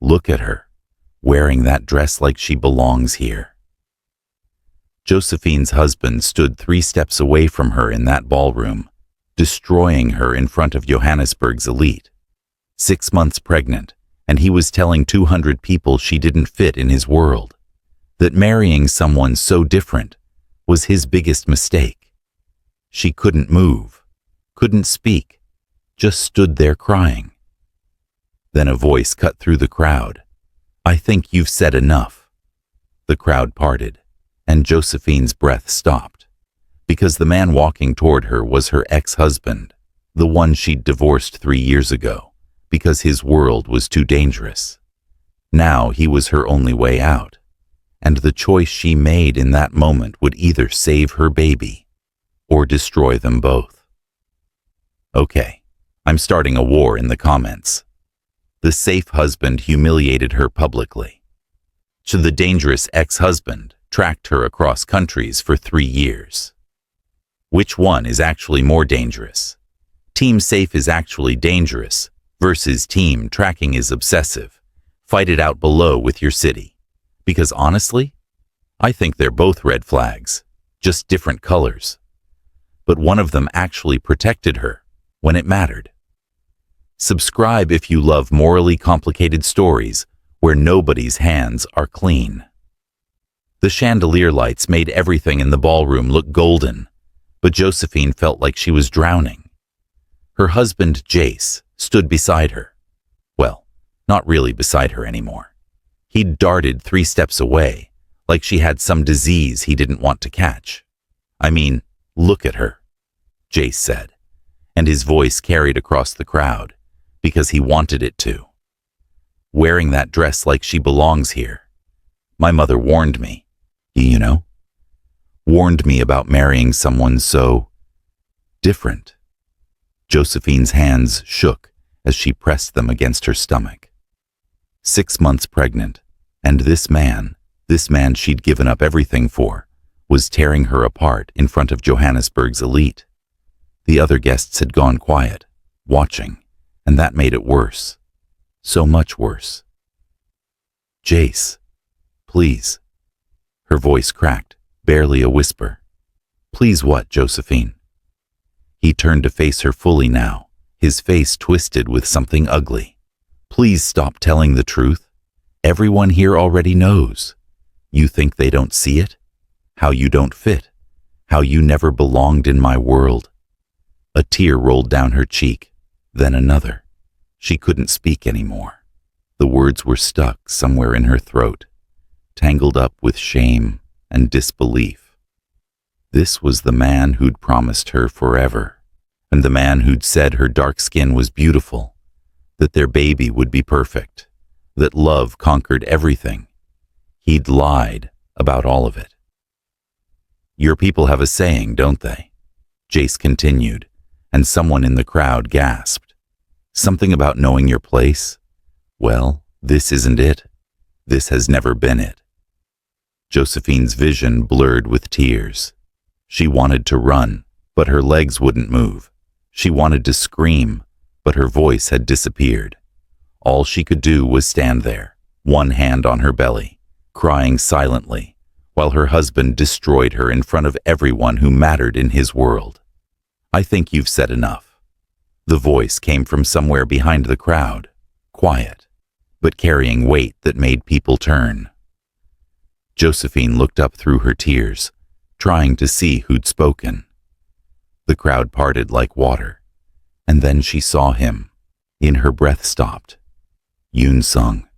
Look at her, wearing that dress like she belongs here. Josephine's husband stood 3 steps away from her in that ballroom, destroying her in front of Johannesburg's elite. 6 months pregnant, and he was telling 200 people she didn't fit in his world, that marrying someone so different was his biggest mistake. She couldn't move, couldn't speak, just stood there crying. Then a voice cut through the crowd. "I think you've said enough." The crowd parted, and Josephine's breath stopped, because the man walking toward her was her ex-husband, the one she'd divorced 3 years ago, because his world was too dangerous. Now he was her only way out, and the choice she made in that moment would either save her baby or destroy them both. Okay, I'm starting a war in the comments. The safe husband humiliated her publicly. So the dangerous ex-husband tracked her across countries for 3 years. Which one is actually more dangerous? Team safe is actually dangerous versus team tracking is obsessive. Fight it out below with your city. Because honestly, I think they're both red flags, just different colors. But one of them actually protected her when it mattered. Subscribe if you love morally complicated stories where nobody's hands are clean. The chandelier lights made everything in the ballroom look golden, but Josephine felt like she was drowning. Her husband, Jace, stood beside her. Well, not really beside her anymore. He'd darted 3 steps away, like she had some disease he didn't want to catch. "I mean, look at her," Jace said, and his voice carried across the crowd, because he wanted it to. "Wearing that dress like she belongs here. My mother warned me, you know? Warned me about marrying someone so different." Josephine's hands shook as she pressed them against her stomach. 6 months pregnant, and this man she'd given up everything for, was tearing her apart in front of Johannesburg's elite. The other guests had gone quiet, watching, and that made it worse. So much worse. "Jace, please." Her voice cracked, barely a whisper. "Please what, Josephine?" He turned to face her fully now, his face twisted with something ugly. "Please stop telling the truth. Everyone here already knows. You think they don't see it? How you don't fit? How you never belonged in my world?" A tear rolled down her cheek, then another. She couldn't speak anymore. The words were stuck somewhere in her throat, tangled up with shame and disbelief. This was the man who'd promised her forever, and the man who'd said her dark skin was beautiful, that their baby would be perfect, that love conquered everything. He'd lied about all of it. "Your people have a saying, don't they?" Jace continued, and someone in the crowd gasped. "Something about knowing your place? Well, this isn't it. This has never been it." Josephine's vision blurred with tears. She wanted to run, but her legs wouldn't move. She wanted to scream, but her voice had disappeared. All she could do was stand there, one hand on her belly, crying silently, while her husband destroyed her in front of everyone who mattered in his world. "I think you've said enough." The voice came from somewhere behind the crowd, quiet, but carrying weight that made people turn. Josephine looked up through her tears, trying to see who'd spoken. The crowd parted like water, and then she saw him. In her breath stopped. Yoon Sung.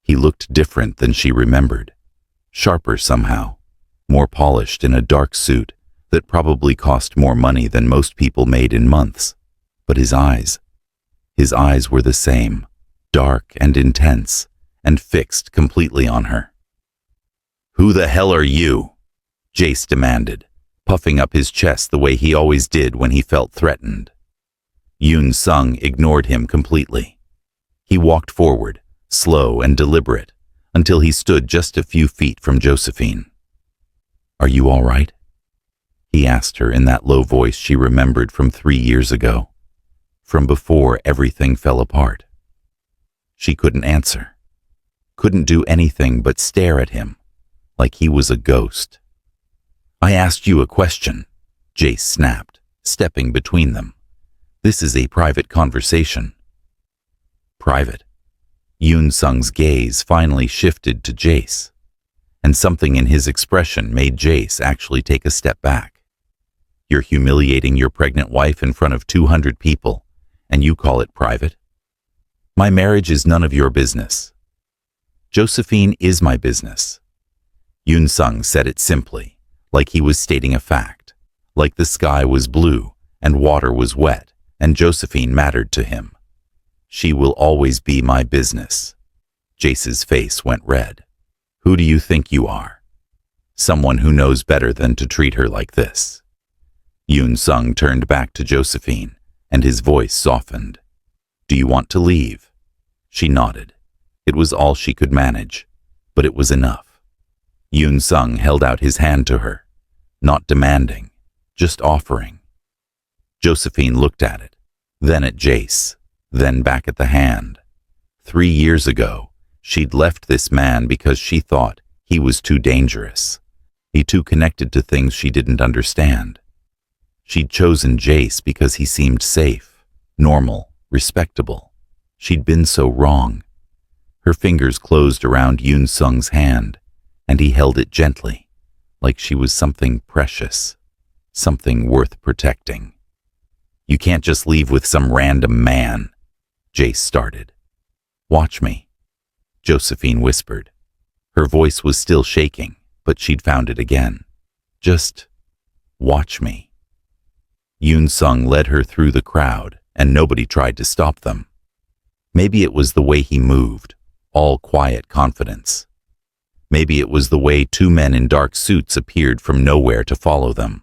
He looked different than she remembered, sharper somehow, more polished in a dark suit that probably cost more money than most people made in months. But his eyes were the same, dark and intense, and fixed completely on her. "Who the hell are you?" Jace demanded, puffing up his chest the way he always did when he felt threatened. Yoon Sung ignored him completely. He walked forward, slow and deliberate, until he stood just a few feet from Josephine. "Are you all right?" he asked her in that low voice she remembered from 3 years ago, from before everything fell apart. She couldn't answer. couldn't do anything but stare at him, like he was a ghost. I asked you a question, Jace snapped, stepping between them. This is a private conversation. Private? Yoon Sung's gaze finally shifted to Jace, and something in his expression made Jace actually take a step back. You're humiliating your pregnant wife in front of 200 people, and you call it private? My marriage is none of your business. Josephine is my business. Yoon Sung said it simply, like he was stating a fact, like the sky was blue and water was wet, and Josephine mattered to him. She will always be my business. Jace's face went red. Who do you think you are? Someone who knows better than to treat her like this. Yoon Sung turned back to Josephine, and his voice softened. Do you want to leave? She nodded. It was all she could manage, but it was enough. Yoon Sung held out his hand to her, not demanding, just offering. Josephine looked at it, then at Jace, then back at the hand. 3 years ago, she'd left this man because she thought he was too dangerous. He too connected to things she didn't understand. She'd chosen Jace because he seemed safe, normal, respectable. She'd been so wrong. Her fingers closed around Yoon Sung's hand, and he held it gently, like she was something precious, something worth protecting. You can't just leave with some random man, Jace started. Watch me, Josephine whispered. Her voice was still shaking, but she'd found it again. Just watch me. Yoon Sung led her through the crowd, and nobody tried to stop them. Maybe it was the way he moved, all quiet confidence. Maybe it was the way 2 men in dark suits appeared from nowhere to follow them.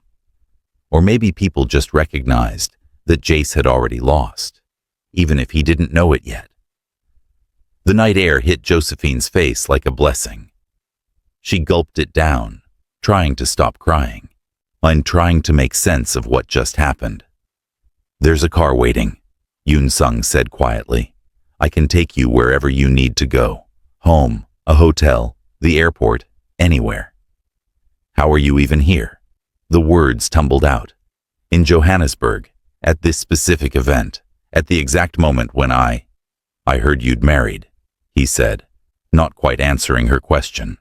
Or maybe people just recognized that Jace had already lost, even if he didn't know it yet. The night air hit Josephine's face like a blessing. She gulped it down, trying to stop crying, and trying to make sense of what just happened. There's a car waiting, Yoon Sung said quietly. I can take you wherever you need to go. Home, a hotel, the airport, anywhere. How are you even here? The words tumbled out. In Johannesburg, at this specific event, at the exact moment when I heard you'd married, he said, not quite answering her question.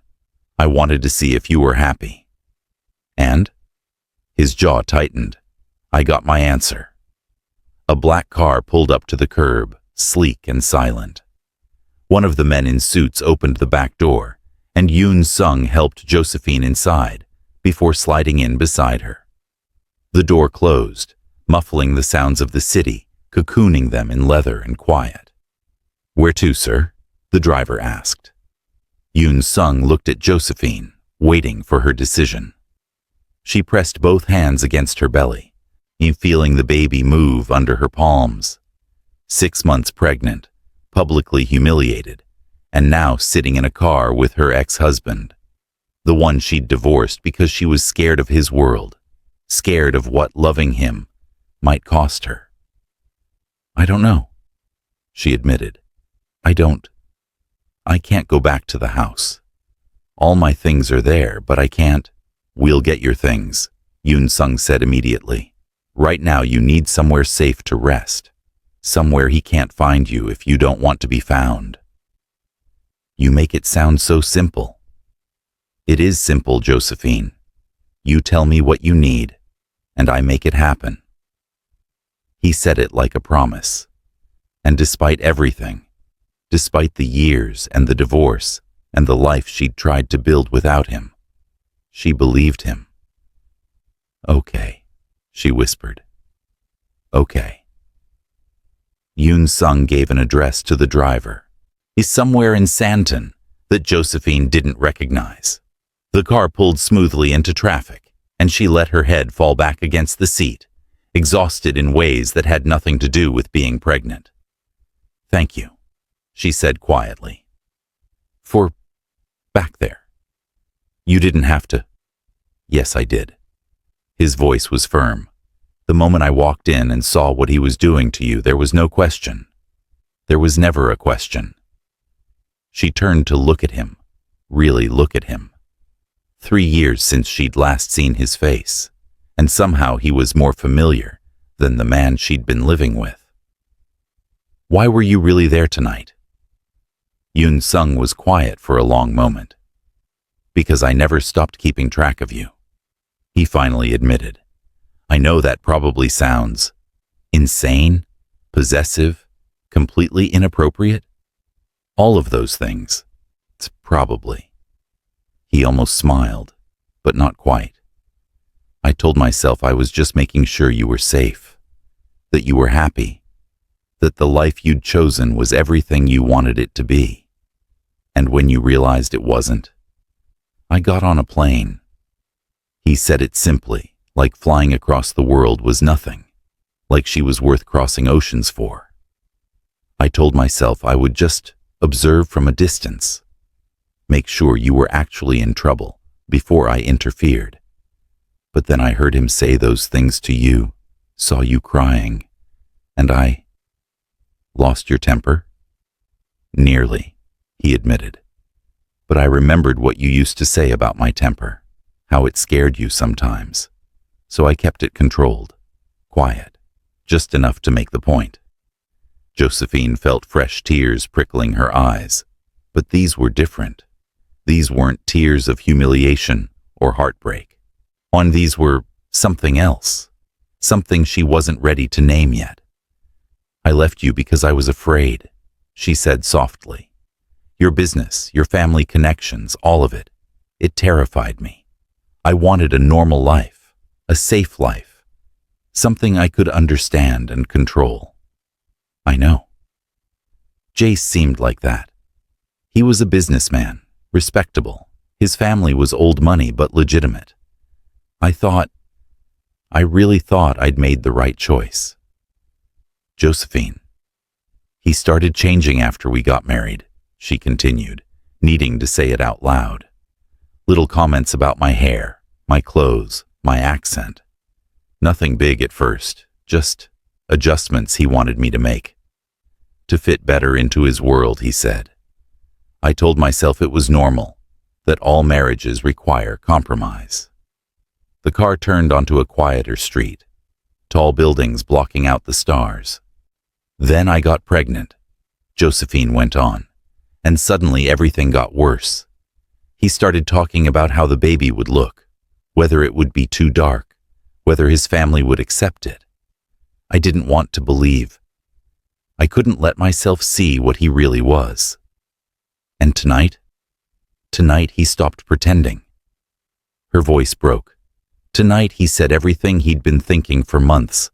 I wanted to see if you were happy. And? His jaw tightened. I got my answer. A black car pulled up to the curb, sleek and silent. One of the men in suits opened the back door, and Yoon Sung helped Josephine inside before sliding in beside her. The door closed, muffling the sounds of the city, cocooning them in leather and quiet. Where to, sir? The driver asked. Yoon Sung looked at Josephine, waiting for her decision. She pressed both hands against her belly, feeling the baby move under her palms. 6 months pregnant, publicly humiliated, and now sitting in a car with her ex-husband, the one she'd divorced because she was scared of his world, scared of what loving him might cost her. I don't know, she admitted. I can't go back to the house. All my things are there, but I can't. We'll get your things, Yoon Sung said immediately. Right now you need somewhere safe to rest, somewhere he can't find you if you don't want to be found. You make it sound so simple. It is simple, Josephine. You tell me what you need, and I make it happen. He said it like a promise. And despite everything, despite the years and the divorce and the life she'd tried to build without him, she believed him. Okay, she whispered. Okay. Yoon Sung gave an address to the driver. He's somewhere in Santon that Josephine didn't recognize. The car pulled smoothly into traffic, and she let her head fall back against the seat, exhausted in ways that had nothing to do with being pregnant. Thank you, she said quietly. For back there. You didn't have to. Yes, I did. His voice was firm. The moment I walked in and saw what he was doing to you, there was no question. There was never a question. She turned to look at him, really look at him. 3 years since she'd last seen his face, and somehow he was more familiar than the man she'd been living with. Why were you really there tonight? Yoon Sung was quiet for a long moment. Because I never stopped keeping track of you, he finally admitted. I know that probably sounds insane, possessive, completely inappropriate. All of those things. It's probably. He almost smiled, but not quite. I told myself I was just making sure you were safe, that you were happy, that the life you'd chosen was everything you wanted it to be. And when you realized it wasn't, I got on a plane. He said it simply, like flying across the world was nothing, like she was worth crossing oceans for. I told myself I would just observe from a distance, make sure you were actually in trouble before I interfered. But then I heard him say those things to you, saw you crying, and I lost your temper? Nearly, he admitted. But I remembered what you used to say about my temper, how it scared you sometimes. So I kept it controlled, quiet, just enough to make the point. Josephine felt fresh tears prickling her eyes, but these were different. These weren't tears of humiliation or heartbreak. These were something else, something she wasn't ready to name yet. I left you because I was afraid, she said softly. Your business, your family connections, all of it. It terrified me. I wanted a normal life, a safe life, something I could understand and control. I know. Jace seemed like that. He was a businessman, respectable. His family was old money but legitimate. I really thought I'd made the right choice. Josephine. He started changing after we got married, she continued, needing to say it out loud. Little comments about my hair, my clothes, my accent. Nothing big at first, just adjustments he wanted me to make. To fit better into his world, he said. I told myself it was normal, that all marriages require compromise. The car turned onto a quieter street, tall buildings blocking out the stars. Then I got pregnant, Josephine went on, and suddenly everything got worse. He started talking about how the baby would look, whether it would be too dark, whether his family would accept it. I didn't want to believe. I couldn't let myself see what he really was. And tonight he stopped pretending. Her voice broke. Tonight he said everything he'd been thinking for months,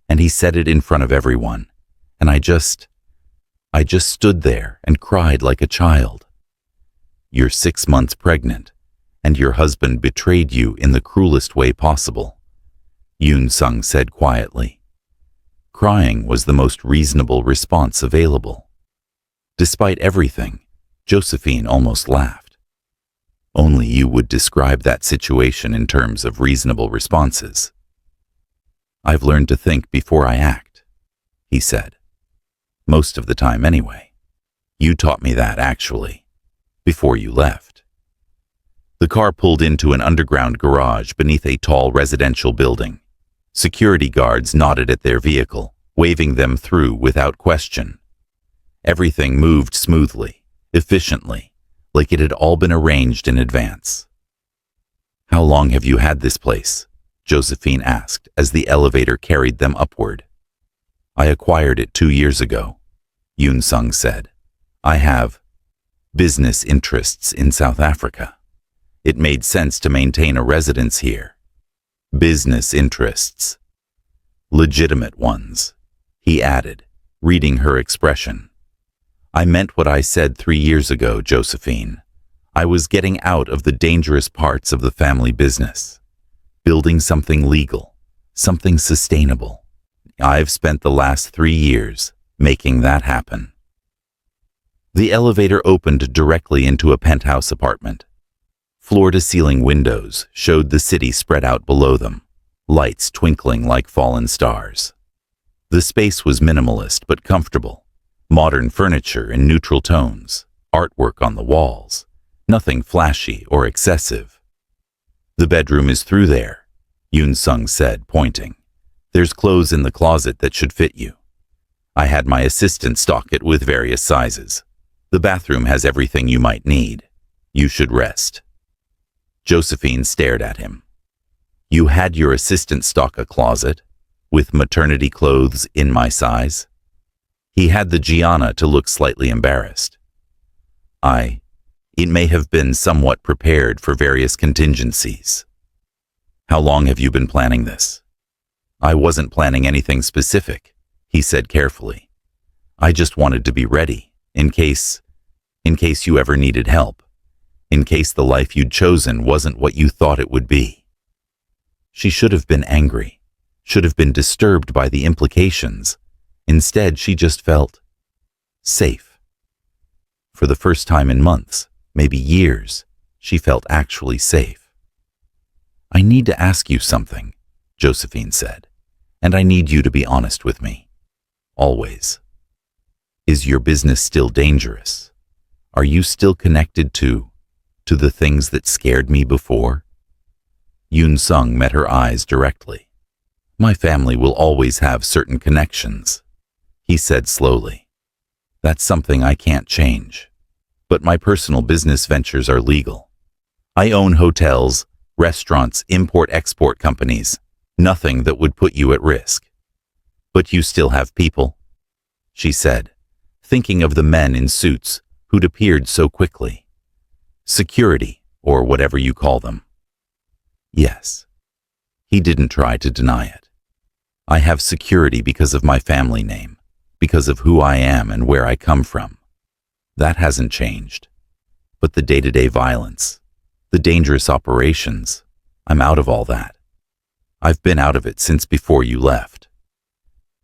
and he said it in front of everyone. And I just stood there and cried like a child. You're 6 months pregnant, and your husband betrayed you in the cruelest way possible, Yoon Sung said quietly. Crying was the most reasonable response available. Despite everything, Josephine almost laughed. Only you would describe that situation in terms of reasonable responses. I've learned to think before I act, he said. Most of the time anyway. You taught me that, actually, before you left. The car pulled into an underground garage beneath a tall residential building. Security guards nodded at their vehicle, waving them through without question. Everything moved smoothly, efficiently, like it had all been arranged in advance. How long have you had this place? Josephine asked as the elevator carried them upward. I acquired it 2 years ago, Yoon Sung said. I have business interests in South Africa. It made sense to maintain a residence here. Business interests. Legitimate ones, he added, reading her expression. I meant what I said 3 years ago, Josephine. I was getting out of the dangerous parts of the family business, building something legal, something sustainable. I've spent the last 3 years making that happen. The elevator opened directly into a penthouse apartment. Floor-to-ceiling windows showed the city spread out below them, lights twinkling like fallen stars. The space was minimalist but comfortable. Modern furniture in neutral tones, artwork on the walls, nothing flashy or excessive. The bedroom is through there, Yoon Sung said, pointing. There's clothes in the closet that should fit you. I had my assistant stock it with various sizes. The bathroom has everything you might need. You should rest. Josephine stared at him. You had your assistant stock a closet with maternity clothes in my size? He had the Gianna to look slightly embarrassed. It may have been somewhat prepared for various contingencies. How long have you been planning this? I wasn't planning anything specific, he said carefully. I just wanted to be ready, in case you ever needed help, in case the life you'd chosen wasn't what you thought it would be. She should have been angry, should have been disturbed by the implications. Instead, she just felt safe. For the first time in months, maybe years, she felt actually safe. I need to ask you something, Josephine said, and I need you to be honest with me. Always. Is your business still dangerous? Are you still connected to the things that scared me before? Yoon Sung met her eyes directly. My family will always have certain connections, he said slowly. That's something I can't change. But my personal business ventures are legal. I own hotels, restaurants, import-export companies, nothing that would put you at risk. But you still have people, she said, thinking of the men in suits who'd appeared so quickly. Security, or whatever you call them. Yes. He didn't try to deny it. I have security because of my family name, because of who I am and where I come from. That hasn't changed. But the day-to-day violence, the dangerous operations, I'm out of all that. I've been out of it since before you left.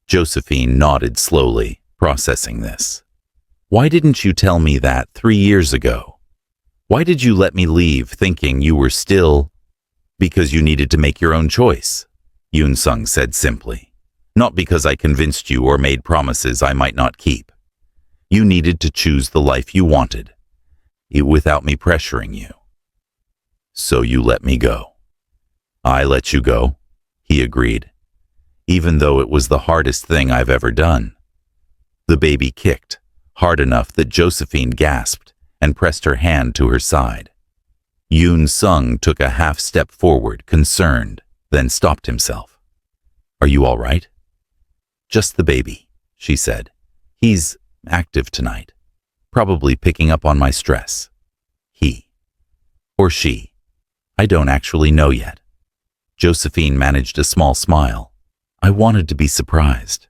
Josephine nodded slowly, processing this. Why didn't you tell me that 3 years ago? Why did you let me leave thinking you were still... Because you needed to make your own choice, Yoon Sung said simply. Not because I convinced you or made promises I might not keep. You needed to choose the life you wanted, without me pressuring you. So you let me go. I let you go, he agreed, even though it was the hardest thing I've ever done. The baby kicked, hard enough that Josephine gasped and pressed her hand to her side. Yoon Sung took a half step forward, concerned, then stopped himself. Are you all right? Just the baby, she said. He's active tonight, probably picking up on my stress. He. Or she. I don't actually know yet. Josephine managed a small smile. I wanted to be surprised.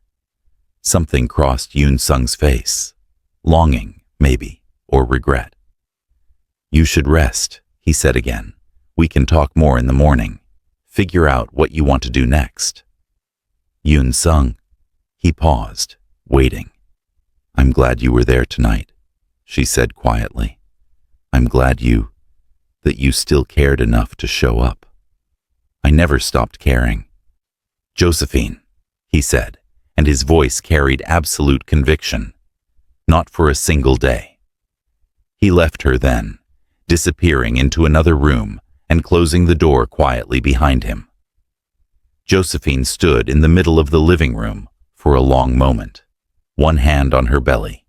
Something crossed Yoon Sung's face. Longing, maybe, or regret. You should rest, he said again. We can talk more in the morning. Figure out what you want to do next. Yoon Sung. He paused, waiting. I'm glad you were there tonight, she said quietly. I'm glad that you still cared enough to show up. I never stopped caring. Josephine, he said, and his voice carried absolute conviction. Not for a single day. He left her then, disappearing into another room and closing the door quietly behind him. Josephine stood in the middle of the living room for a long moment, one hand on her belly,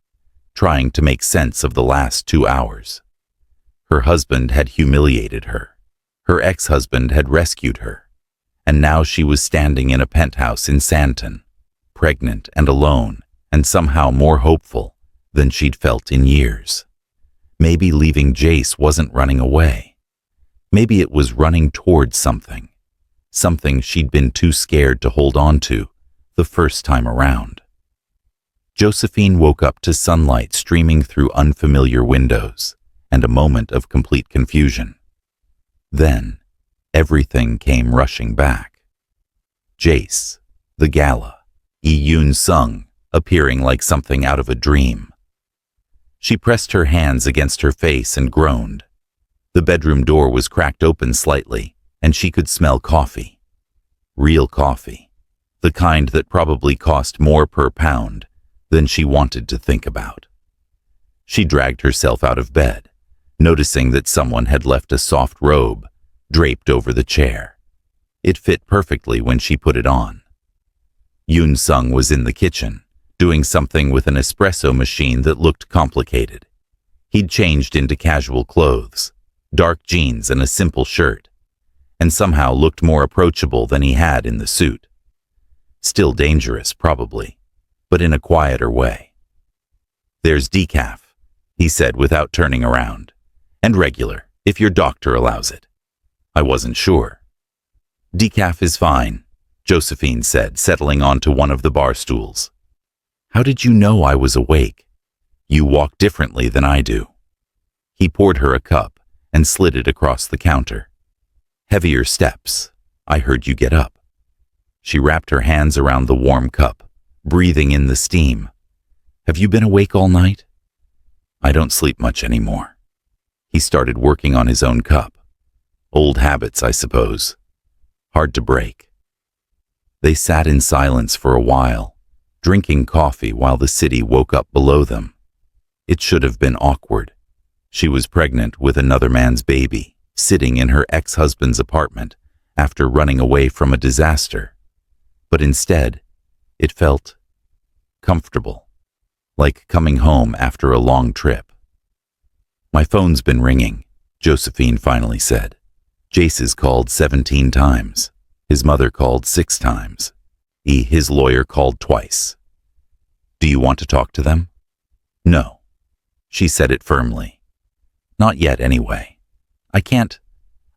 trying to make sense of the last 2 hours. Her husband had humiliated her. Her ex-husband had rescued her. And now she was standing in a penthouse in Santon, pregnant and alone, and somehow more hopeful than she'd felt in years. Maybe leaving Jace wasn't running away. Maybe it was running towards something she'd been too scared to hold on to the first time around. Josephine woke up to sunlight streaming through unfamiliar windows and a moment of complete confusion. Then, everything came rushing back. Jace, the Gala, Yoon Sung, appearing like something out of a dream. She pressed her hands against her face and groaned. The bedroom door was cracked open slightly, and she could smell coffee. Real coffee. The kind that probably cost more per pound than she wanted to think about. She dragged herself out of bed, noticing that someone had left a soft robe draped over the chair. It fit perfectly when she put it on. Yoon Sung was in the kitchen, doing something with an espresso machine that looked complicated. He'd changed into casual clothes, dark jeans and a simple shirt, and somehow looked more approachable than he had in the suit. Still dangerous, probably, but in a quieter way. "There's decaf," he said without turning around, "and regular, if your doctor allows it." I wasn't sure. "Decaf is fine," Josephine said, settling onto one of the bar stools. "How did you know I was awake? You walk differently than I do." He poured her a cup and slid it across the counter. "Heavier steps. I heard you get up." She wrapped her hands around the warm cup, breathing in the steam. "Have you been awake all night?" "I don't sleep much anymore." He started working on his own cup. Old habits, I suppose. Hard to break. They sat in silence for a while, drinking coffee while the city woke up below them. It should have been awkward. She was pregnant with another man's baby, sitting in her ex-husband's apartment after running away from a disaster. But instead, it felt comfortable, like coming home after a long trip. "My phone's been ringing," Josephine finally said. "Jace's called 17 times. His mother called 6 times. His lawyer called twice. Do you want to talk to them?" "No." She said it firmly. "Not yet, anyway. I can't.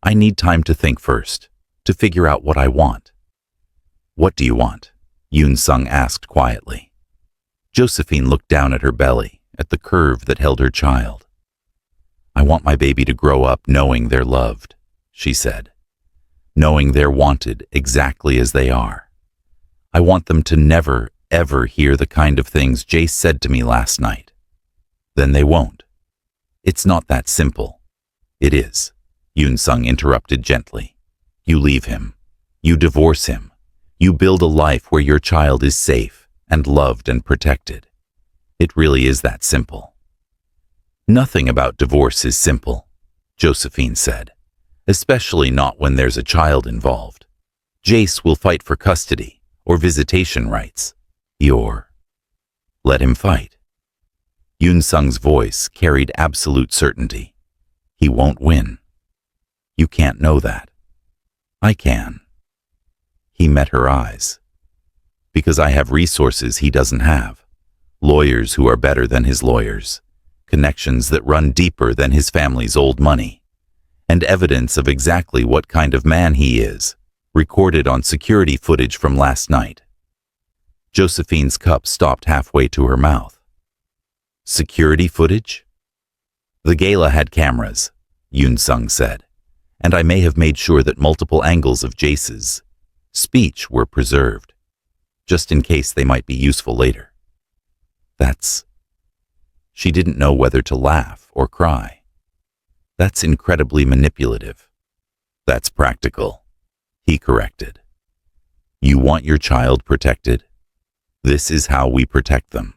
I need time to think first, to figure out what I want." "What do you want?" Yoon Sung asked quietly. Josephine looked down at her belly, at the curve that held her child. "I want my baby to grow up knowing they're loved," she said. "Knowing they're wanted exactly as they are. I want them to never, ever hear the kind of things Jace said to me last night. Then they won't." "It's not that simple." "It is," Yoon Sung interrupted gently. "You leave him. You divorce him. You build a life where your child is safe and loved and protected. It really is that simple." "Nothing about divorce is simple," Josephine said, "especially not when there's a child involved. Jace will fight for custody or visitation rights. Let him fight." Yoon Sung's voice carried absolute certainty. "He won't win." "You can't know that." "I can." He met her eyes. "Because I have resources he doesn't have. Lawyers who are better than his lawyers. Connections that run deeper than his family's old money. And evidence of exactly what kind of man he is, recorded on security footage from last night." Josephine's cup stopped halfway to her mouth. "Security footage?" "The Gala had cameras," Yoon Sung said, "and I may have made sure that multiple angles of Jace's speech were preserved, just in case they might be useful later." "That's..." She didn't know whether to laugh or cry. "That's incredibly manipulative." "That's practical," he corrected. "You want your child protected? This is how we protect them.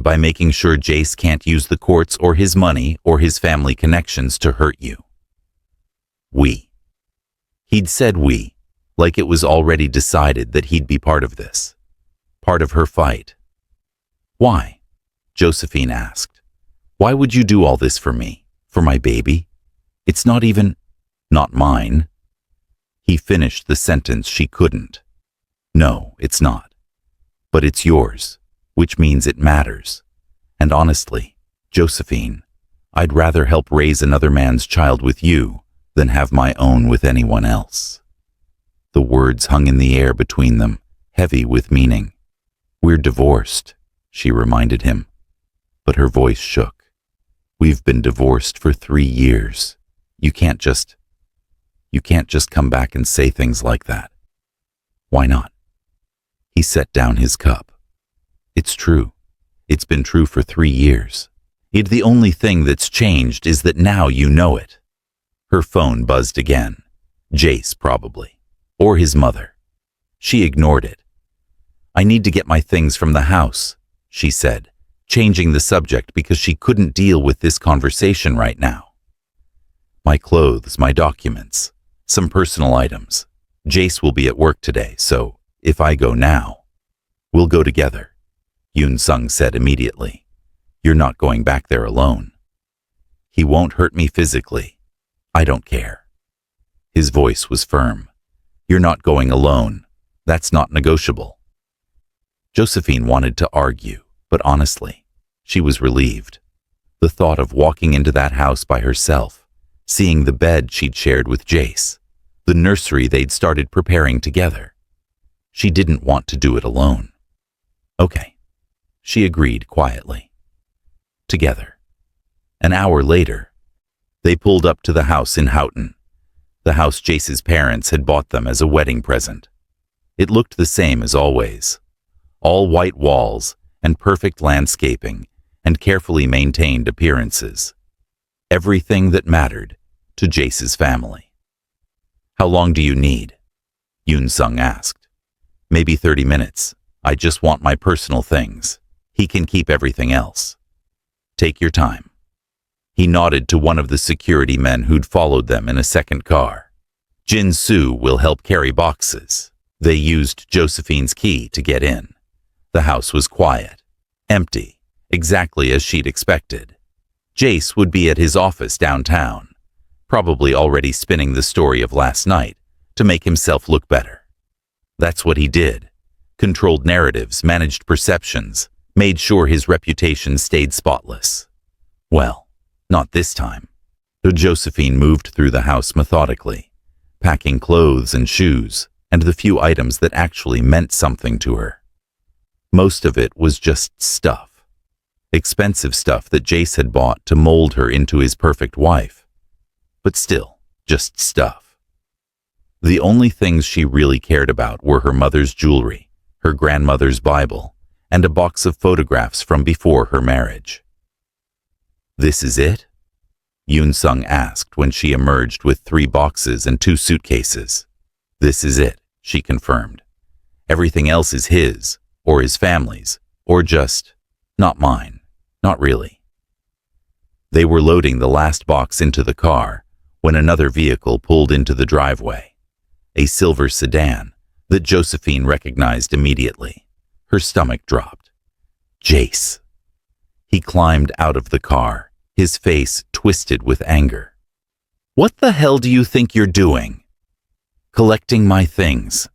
By making sure Jace can't use the courts or his money or his family connections to hurt you." "We." He'd said we, like it was already decided that he'd be part of this. Part of her fight. "Why?" Josephine asked. "Why would you do all this for me? For my baby? It's not even..." "Not mine." He finished the sentence she couldn't. "No, it's not. But it's yours, which means it matters. And honestly, Josephine, I'd rather help raise another man's child with you than have my own with anyone else." The words hung in the air between them, heavy with meaning. "We're divorced," she reminded him. But her voice shook. "We've been divorced for 3 years. You can't just come back and say things like that." "Why not?" He set down his cup. "It's true. It's been true for 3 years. The only thing that's changed is that now you know it." Her phone buzzed again. Jace, probably. Or his mother. She ignored it. "I need to get my things from the house," she said, changing the subject because she couldn't deal with this conversation right now. My clothes, my documents, some personal items. Jace will be at work today, so if I go now, we'll go together, Yoon Sung said immediately. You're not going back there alone. He won't hurt me physically. I don't care. His voice was firm. You're not going alone. That's not negotiable. Josephine wanted to argue, but honestly, she was relieved. The thought of walking into that house by herself, seeing the bed she'd shared with Jace, the nursery they'd started preparing together. She didn't want to do it alone. Okay, she agreed quietly. Together. An hour later, they pulled up to the house in Houghton, the house Jace's parents had bought them as a wedding present. It looked the same as always. All white walls and perfect landscaping and carefully maintained appearances. Everything that mattered to Jace's family. How long do you need? Yoon Sung asked. Maybe 30 minutes. I just want my personal things. He can keep everything else. Take your time. He nodded to one of the security men who'd followed them in a second car. Jin Soo will help carry boxes. They used Josephine's key to get in. The house was quiet, empty, exactly as she'd expected. Jace would be at his office downtown, probably already spinning the story of last night to make himself look better. That's what he did. Controlled narratives, managed perceptions, made sure his reputation stayed spotless. Well, not this time. Josephine moved through the house methodically, packing clothes and shoes and the few items that actually meant something to her. Most of it was just stuff. Expensive stuff that Jace had bought to mold her into his perfect wife. But still, just stuff. The only things she really cared about were her mother's jewelry, her grandmother's Bible, and a box of photographs from before her marriage. This is it? Yoon Sung asked when she emerged with 3 boxes and 2 suitcases. This is it, she confirmed. Everything else is his, or his family's, or just, not mine, not really. They were loading the last box into the car when another vehicle pulled into the driveway, a silver sedan that Josephine recognized immediately. Her stomach dropped. Jace. He climbed out of the car, his face twisted with anger. What the hell do you think you're doing? Collecting my things,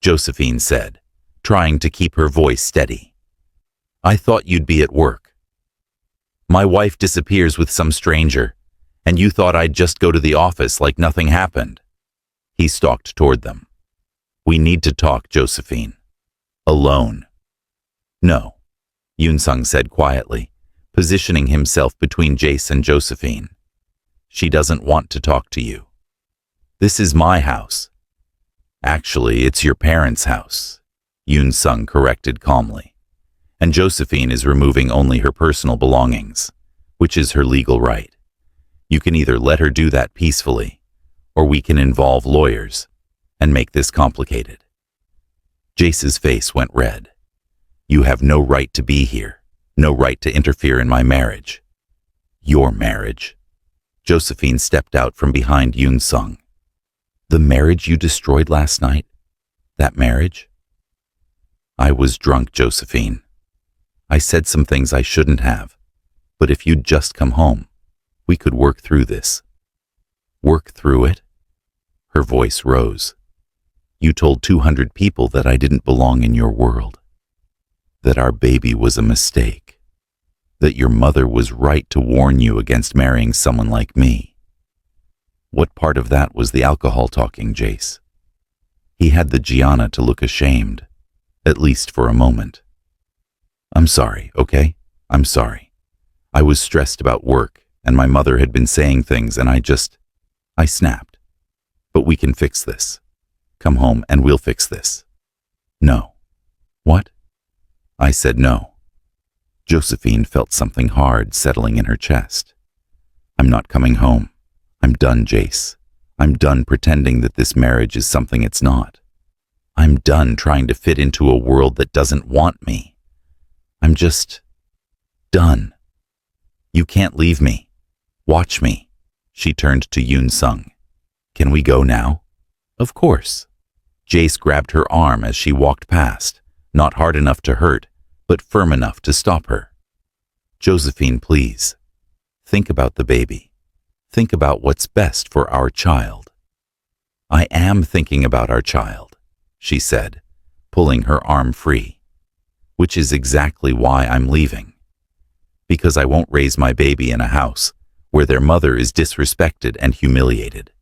Josephine said, trying to keep her voice steady. I thought you'd be at work. My wife disappears with some stranger, and you thought I'd just go to the office like nothing happened. He stalked toward them. We need to talk, Josephine. Alone. No, Yoon Sung said quietly, positioning himself between Jace and Josephine. She doesn't want to talk to you. This is my house. Actually, it's your parents' house, Yoon Sung corrected calmly. And Josephine is removing only her personal belongings, which is her legal right. You can either let her do that peacefully, or we can involve lawyers and make this complicated. Jace's face went red. You have no right to be here, no right to interfere in my marriage. Your marriage. Josephine stepped out from behind Yoon Sung. The marriage you destroyed last night? That marriage? I was drunk, Josephine. I said some things I shouldn't have, but if you'd just come home, we could work through this. Work through it? Her voice rose. You told 200 people that I didn't belong in your world, that our baby was a mistake, that your mother was right to warn you against marrying someone like me. What part of that was the alcohol talking, Jace? He had the Gianna to look ashamed, at least for a moment. I'm sorry, okay? I'm sorry. I was stressed about work, and my mother had been saying things, and I snapped. But we can fix this. Come home and we'll fix this. No. What? I said no. Josephine felt something hard settling in her chest. I'm not coming home. I'm done, Jace. I'm done pretending that this marriage is something it's not. I'm done trying to fit into a world that doesn't want me. I'm just... Done. You can't leave me. Watch me. She turned to Yoon Sung. Can we go now? Of course. Jace grabbed her arm as she walked past, not hard enough to hurt, but firm enough to stop her. Josephine, please. Think about the baby. Think about what's best for our child. I am thinking about our child, she said, pulling her arm free. Which is exactly why I'm leaving. Because I won't raise my baby in a house where their mother is disrespected and humiliated,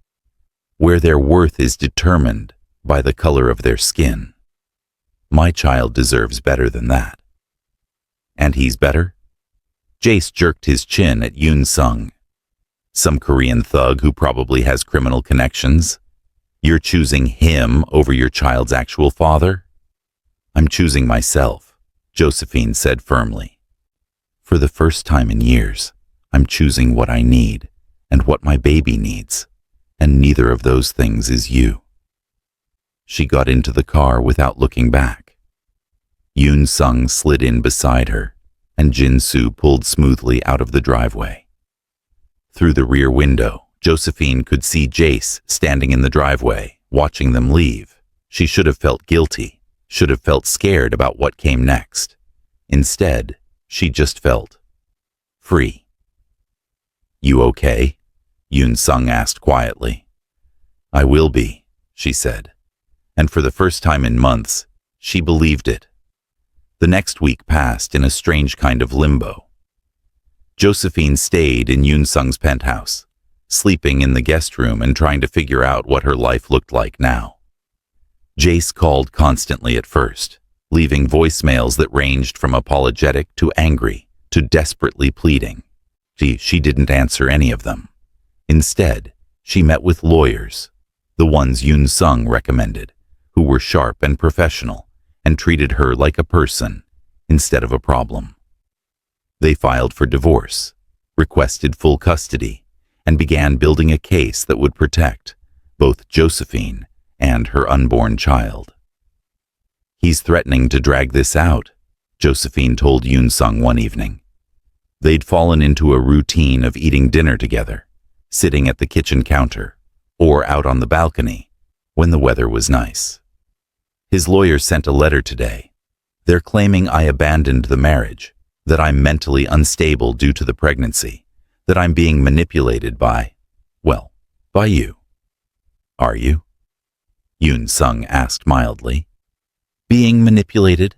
where their worth is determined by the color of their skin. My child deserves better than that. And he's better? Jace jerked his chin at Yoon Sung. Some Korean thug who probably has criminal connections? You're choosing him over your child's actual father? I'm choosing myself, Josephine said firmly. For the first time in years, I'm choosing what I need and what my baby needs, and neither of those things is you. She got into the car without looking back. Yoon Sung slid in beside her, and Jin Soo pulled smoothly out of the driveway. Through the rear window, Josephine could see Jace standing in the driveway, watching them leave. She should have felt guilty, should have felt scared about what came next. Instead, she just felt free. You okay? Yoon Sung asked quietly. I will be, she said. And for the first time in months, she believed it. The next week passed in a strange kind of limbo. Josephine stayed in Yoon Sung's penthouse, sleeping in the guest room and trying to figure out what her life looked like now. Jace called constantly at first, leaving voicemails that ranged from apologetic to angry to desperately pleading. She didn't answer any of them. Instead, she met with lawyers, the ones Yoon Sung recommended, who were sharp and professional and treated her like a person instead of a problem. They filed for divorce, requested full custody, and began building a case that would protect both Josephine and her unborn child. He's threatening to drag this out, Josephine told Yoon Sung one evening. They'd fallen into a routine of eating dinner together, sitting at the kitchen counter, or out on the balcony when the weather was nice. His lawyer sent a letter today. They're claiming I abandoned the marriage, that I'm mentally unstable due to the pregnancy, that I'm being manipulated by you. Are you? Yoon Sung asked mildly. Being manipulated?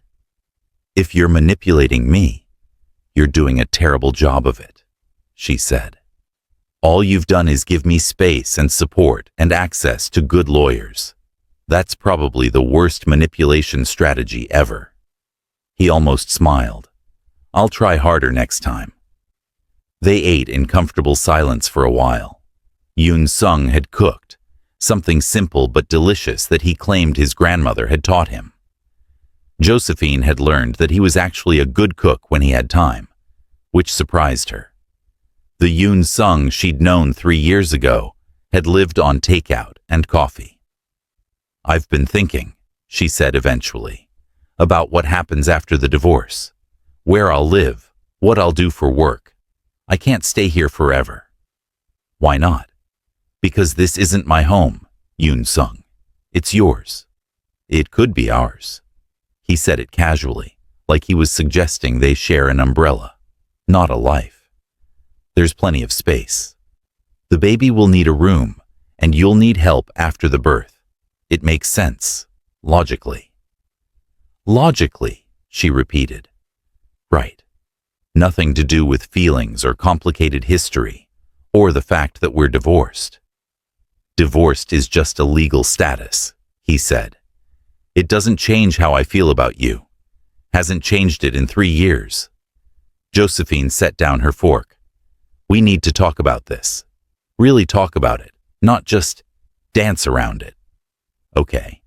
If you're manipulating me, you're doing a terrible job of it, she said. All you've done is give me space and support and access to good lawyers. That's probably the worst manipulation strategy ever. He almost smiled. I'll try harder next time. They ate in comfortable silence for a while. Yoon Sung had cooked, something simple but delicious that he claimed his grandmother had taught him. Josephine had learned that he was actually a good cook when he had time, which surprised her. The Yoon Sung she'd known 3 years ago had lived on takeout and coffee. I've been thinking, she said eventually, about what happens after the divorce, where I'll live, what I'll do for work. I can't stay here forever. Why not? Because this isn't my home, Yoon Sung. It's yours. It could be ours. He said it casually, like he was suggesting they share an umbrella, not a life. There's plenty of space. The baby will need a room, and you'll need help after the birth. It makes sense, logically. Logically, she repeated. Right. Nothing to do with feelings or complicated history, or the fact that we're divorced. Divorced is just a legal status, he said. It doesn't change how I feel about you. Hasn't changed it in 3 years. Josephine set down her fork. We need to talk about this. Really talk about it, not just dance around it. Okay.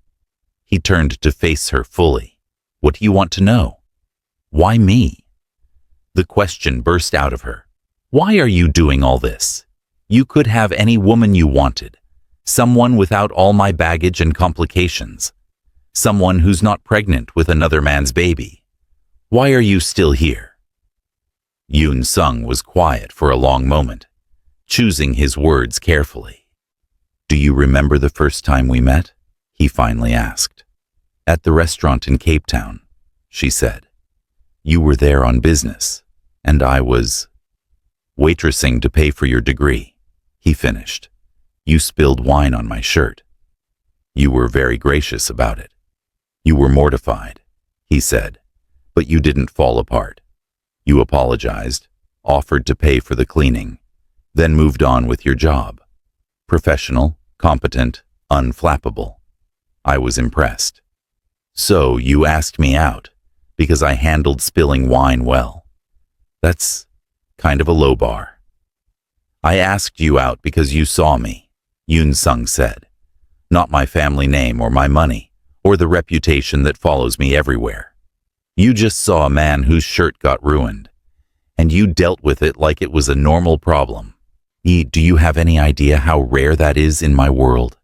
He turned to face her fully. What do you want to know? Why me? The question burst out of her. Why are you doing all this? You could have any woman you wanted. Someone without all my baggage and complications. Someone who's not pregnant with another man's baby. Why are you still here? Yoon Sung was quiet for a long moment, choosing his words carefully. "Do you remember the first time we met?" he finally asked. "At the restaurant in Cape Town," she said. "You were there on business, and I was waitressing to pay for your degree," he finished. "You spilled wine on my shirt. You were very gracious about it. You were mortified," he said, "but you didn't fall apart. You apologized, offered to pay for the cleaning, then moved on with your job. Professional, competent, unflappable. I was impressed. So you asked me out because I handled spilling wine well. That's kind of a low bar." "I asked you out because you saw me," Yoon Sung said. "Not my family name or my money or the reputation that follows me everywhere. You just saw a man whose shirt got ruined, and you dealt with it like it was a normal problem. Do you have any idea how rare that is in my world?"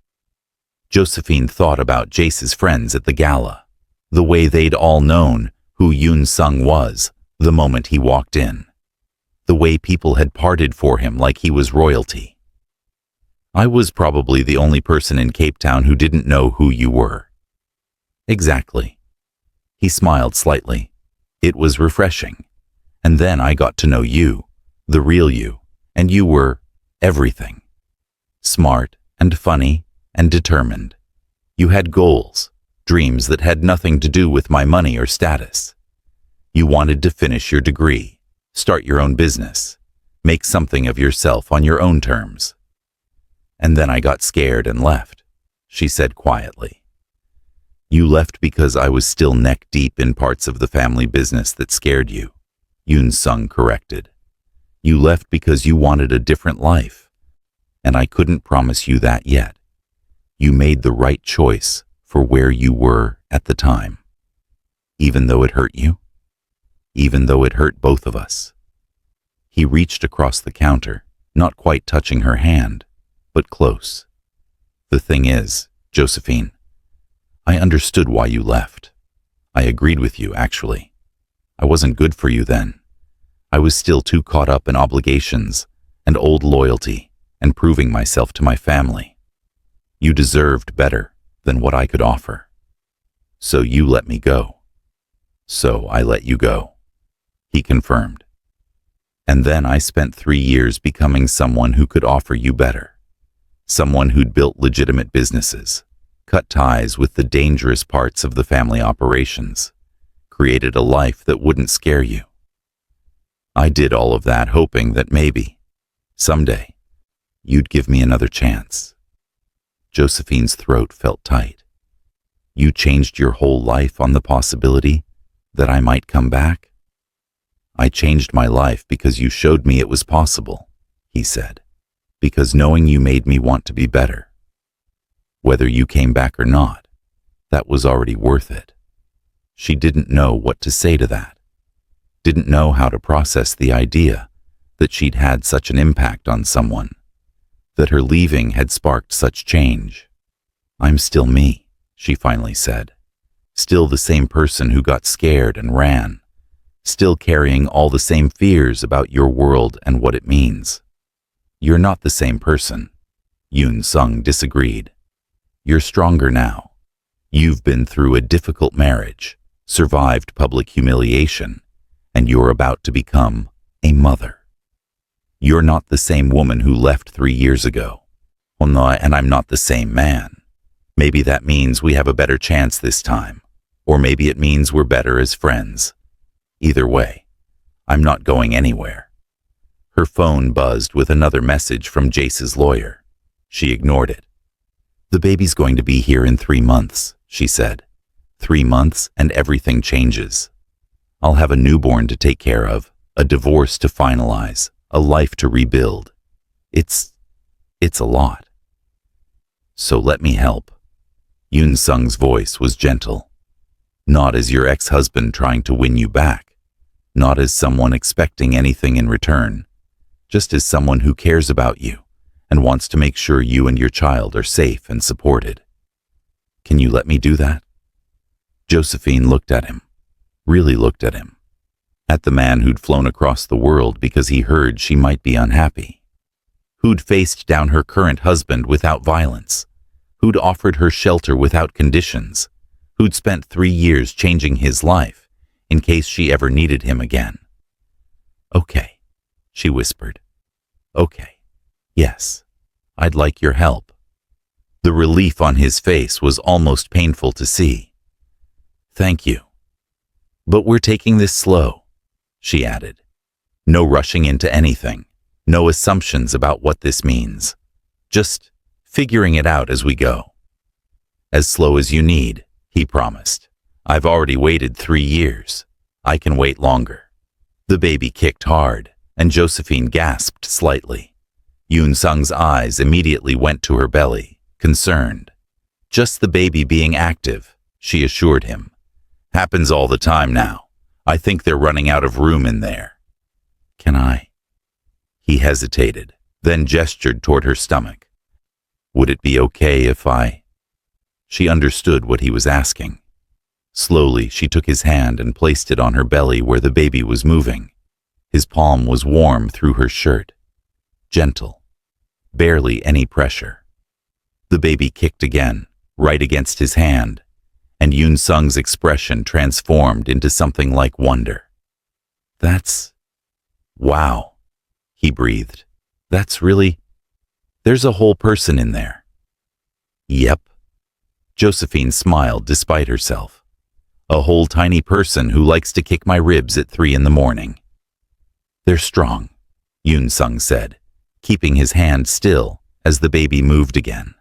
Josephine thought about Jace's friends at the gala, the way they'd all known who Yoon Sung was the moment he walked in, the way people had parted for him like he was royalty. "I was probably the only person in Cape Town who didn't know who you were." "Exactly." He smiled slightly. "It was refreshing. And then I got to know you, the real you, and you were everything. Smart and funny and determined. You had goals, dreams that had nothing to do with my money or status. You wanted to finish your degree, start your own business, make something of yourself on your own terms." "And then I got scared and left," she said quietly. "You left because I was still neck-deep in parts of the family business that scared you," Yoon Sung corrected. "You left because you wanted a different life, and I couldn't promise you that yet. You made the right choice for where you were at the time. Even though it hurt you? Even though it hurt both of us." He reached across the counter, not quite touching her hand, but close. "The thing is, Josephine, I understood why you left. I agreed with you, actually. I wasn't good for you then. I was still too caught up in obligations and old loyalty and proving myself to my family. You deserved better than what I could offer. So you let me go. So I let you go," he confirmed. "And then I spent 3 years becoming someone who could offer you better. Someone who'd built legitimate businesses, cut ties with the dangerous parts of the family operations, created a life that wouldn't scare you. I did all of that hoping that maybe, someday, you'd give me another chance." Josephine's throat felt tight. "You changed your whole life on the possibility that I might come back?" "I changed my life because you showed me it was possible," he said. "Because knowing you made me want to be better. Whether you came back or not, that was already worth it." She didn't know what to say to that. Didn't know how to process the idea that she'd had such an impact on someone, that her leaving had sparked such change. "I'm still me," she finally said. "Still the same person who got scared and ran. Still carrying all the same fears about your world and what it means." "You're not the same person," Yoon Sung disagreed. "You're stronger now. You've been through a difficult marriage, survived public humiliation, and you're about to become a mother. You're not the same woman who left 3 years ago. Well, no, and I'm not the same man. Maybe that means we have a better chance this time, or maybe it means we're better as friends. Either way, I'm not going anywhere." Her phone buzzed with another message from Jace's lawyer. She ignored it. "The baby's going to be here in 3 months," she said. 3 months and everything changes. I'll have a newborn to take care of, a divorce to finalize, a life to rebuild. It's a lot. So let me help." Yoon Sung's voice was gentle. "Not as your ex-husband trying to win you back, not as someone expecting anything in return, just as someone who cares about you and wants to make sure you and your child are safe and supported. Can you let me do that?" Josephine looked at him, really looked at him. At the man who'd flown across the world because he heard she might be unhappy. Who'd faced down her current husband without violence. Who'd offered her shelter without conditions. Who'd spent 3 years changing his life in case she ever needed him again. "Okay," she whispered. "Okay. Yes, I'd like your help." The relief on his face was almost painful to see. "Thank you. But we're taking this slow," she added. "No rushing into anything. No assumptions about what this means. Just figuring it out as we go." "As slow as you need," he promised. "I've already waited 3 years. I can wait longer." The baby kicked hard, and Josephine gasped slightly. Yoon Sung's eyes immediately went to her belly, concerned. "Just the baby being active," she assured him. "Happens all the time now. I think they're running out of room in there." "Can I?" He hesitated, then gestured toward her stomach. "Would it be okay if I—" She understood what he was asking. Slowly, she took his hand and placed it on her belly where the baby was moving. His palm was warm through her shirt. Gentle. Barely any pressure. The baby kicked again, right against his hand, and Yoon Sung's expression transformed into something like wonder. "That's... wow," he breathed. "That's really... there's a whole person in there." "Yep." Josephine smiled despite herself. "A whole tiny person who likes to kick my ribs at 3 in the morning." "They're strong," Yoon Sung said, keeping his hand still as the baby moved again.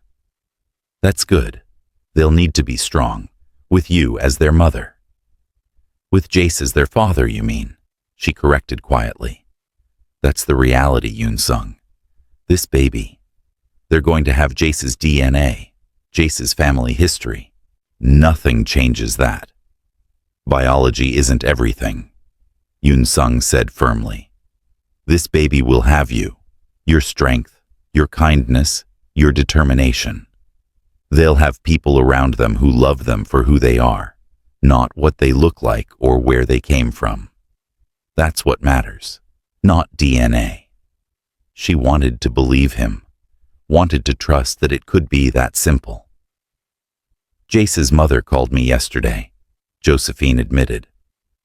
"That's good. They'll need to be strong, with you as their mother." "With Jace as their father, you mean?" she corrected quietly. "That's the reality, Yoon Sung. This baby, they're going to have Jace's DNA, Jace's family history. Nothing changes that." "Biology isn't everything," Yoon Sung said firmly. "This baby will have you, your strength, your kindness, your determination. They'll have people around them who love them for who they are, not what they look like or where they came from. That's what matters, not DNA." She wanted to believe him, wanted to trust that it could be that simple. "Jace's mother called me yesterday," Josephine admitted.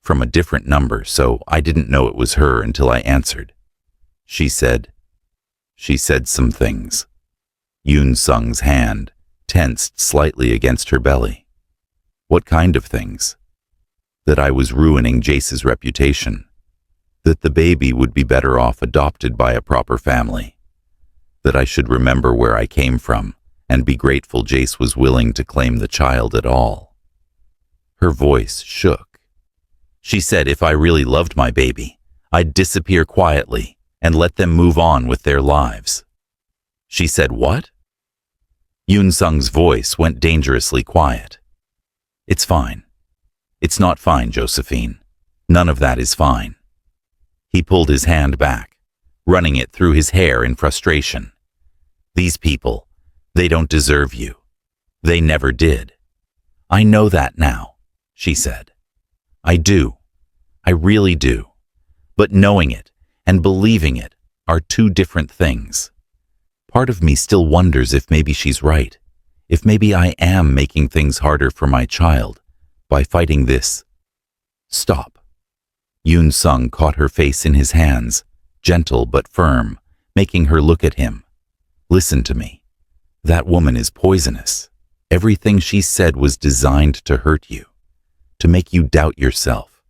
"From a different number, so I didn't know it was her until I answered. She said some things." Yoon Sung's hand tensed slightly against her belly. "What kind of things?" "That I was ruining Jace's reputation. That the baby would be better off adopted by a proper family. That I should remember where I came from and be grateful Jace was willing to claim the child at all." Her voice shook. She said if I really loved my baby, I'd disappear quietly and let them move on with their lives. She said what? Yoon Sung's voice went dangerously quiet. "It's fine. It's not fine, Josephine. None of that is fine." He pulled his hand back, running it through his hair in frustration. "These people, they don't deserve you. They never did." "I know that now," she said. "I do. I really do. But knowing it and believing it are 2 different things. Part of me still wonders if maybe she's right, if maybe I am making things harder for my child by fighting this." "Stop." Yoon Sung caught her face in his hands, gentle but firm, making her look at him. "Listen to me. That woman is poisonous. Everything she said was designed to hurt you, to make you doubt yourself.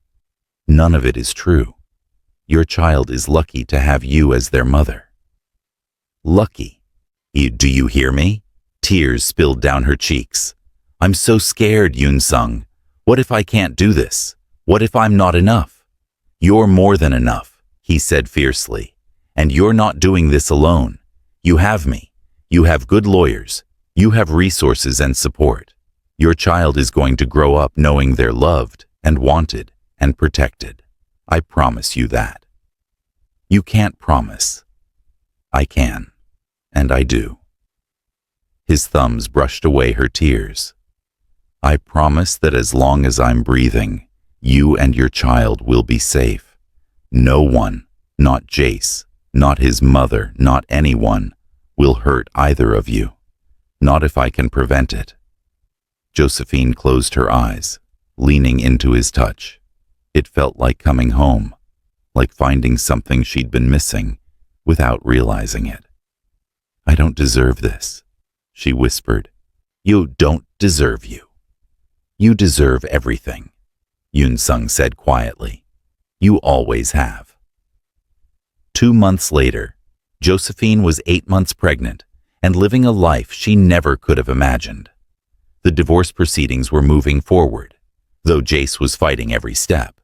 None of it is true. Your child is lucky to have you as their mother." "Lucky? Do you hear me?" Tears spilled down her cheeks. "I'm so scared, Yoon Sung. What if I can't do this? What if I'm not enough?" "You're more than enough," he said fiercely. "And you're not doing this alone. You have me. You have good lawyers. You have resources and support. Your child is going to grow up knowing they're loved and wanted and protected. I promise you that." "You can't promise." "I can, and I do." His thumbs brushed away her tears. "I promise that as long as I'm breathing, You and your child will be safe. No one, not Jace, not his mother, not anyone, will hurt either of you. Not if I can prevent it. Josephine closed her eyes, leaning into his touch. It felt like coming home, like finding something she'd been missing without realizing it. I don't deserve this, she whispered. You don't deserve you. You deserve everything, Yoon-sung said quietly. You always have. 2 months later, Josephine was 8 months pregnant and living a life she never could have imagined. The divorce proceedings were moving forward, though Jace was fighting every step.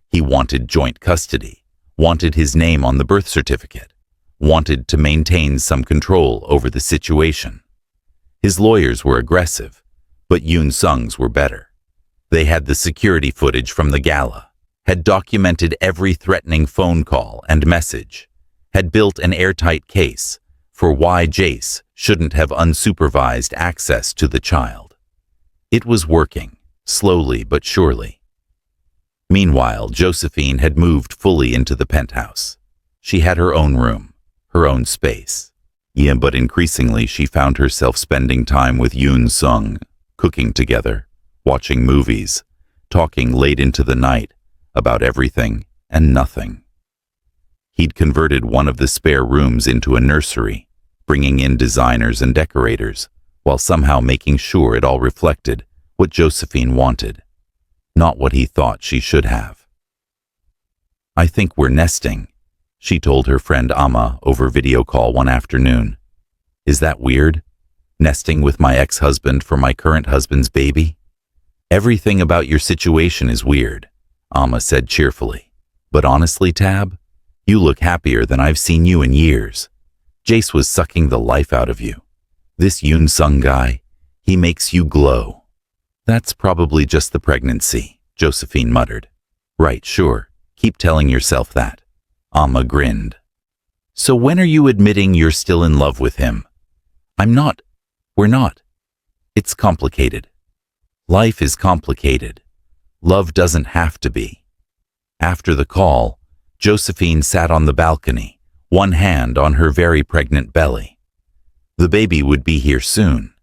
He wanted joint custody, wanted his name on the birth certificate, wanted to maintain some control over the situation. His lawyers were aggressive, but Yoon-sung's were better. They had the security footage from the Gala, had documented every threatening phone call and message, had built an airtight case for why Jace shouldn't have unsupervised access to the child. It was working, slowly but surely. Meanwhile, Josephine had moved fully into the penthouse. She had her own room, her own space. Yeah, but increasingly she found herself spending time with Yoon-sung, cooking together, watching movies, talking late into the night about everything and nothing. He'd converted one of the spare rooms into a nursery, bringing in designers and decorators, while somehow making sure it all reflected what Josephine wanted, not what he thought she should have. I think we're nesting, she told her friend Amma over video call one afternoon. Is that weird? Nesting with my ex-husband for my current husband's baby? Everything about your situation is weird, Amma said cheerfully. But honestly, Tab, you look happier than I've seen you in years. Jace was sucking the life out of you. This Yoon-sung guy, he makes you glow. That's probably just the pregnancy, Josephine muttered. Right, sure. Keep telling yourself that. Amma grinned. So when are you admitting you're still in love with him? I'm not. We're not. It's complicated. Life is complicated. Love doesn't have to be. After the call, Josephine sat on the balcony, one hand on her very pregnant belly. The baby would be here soon,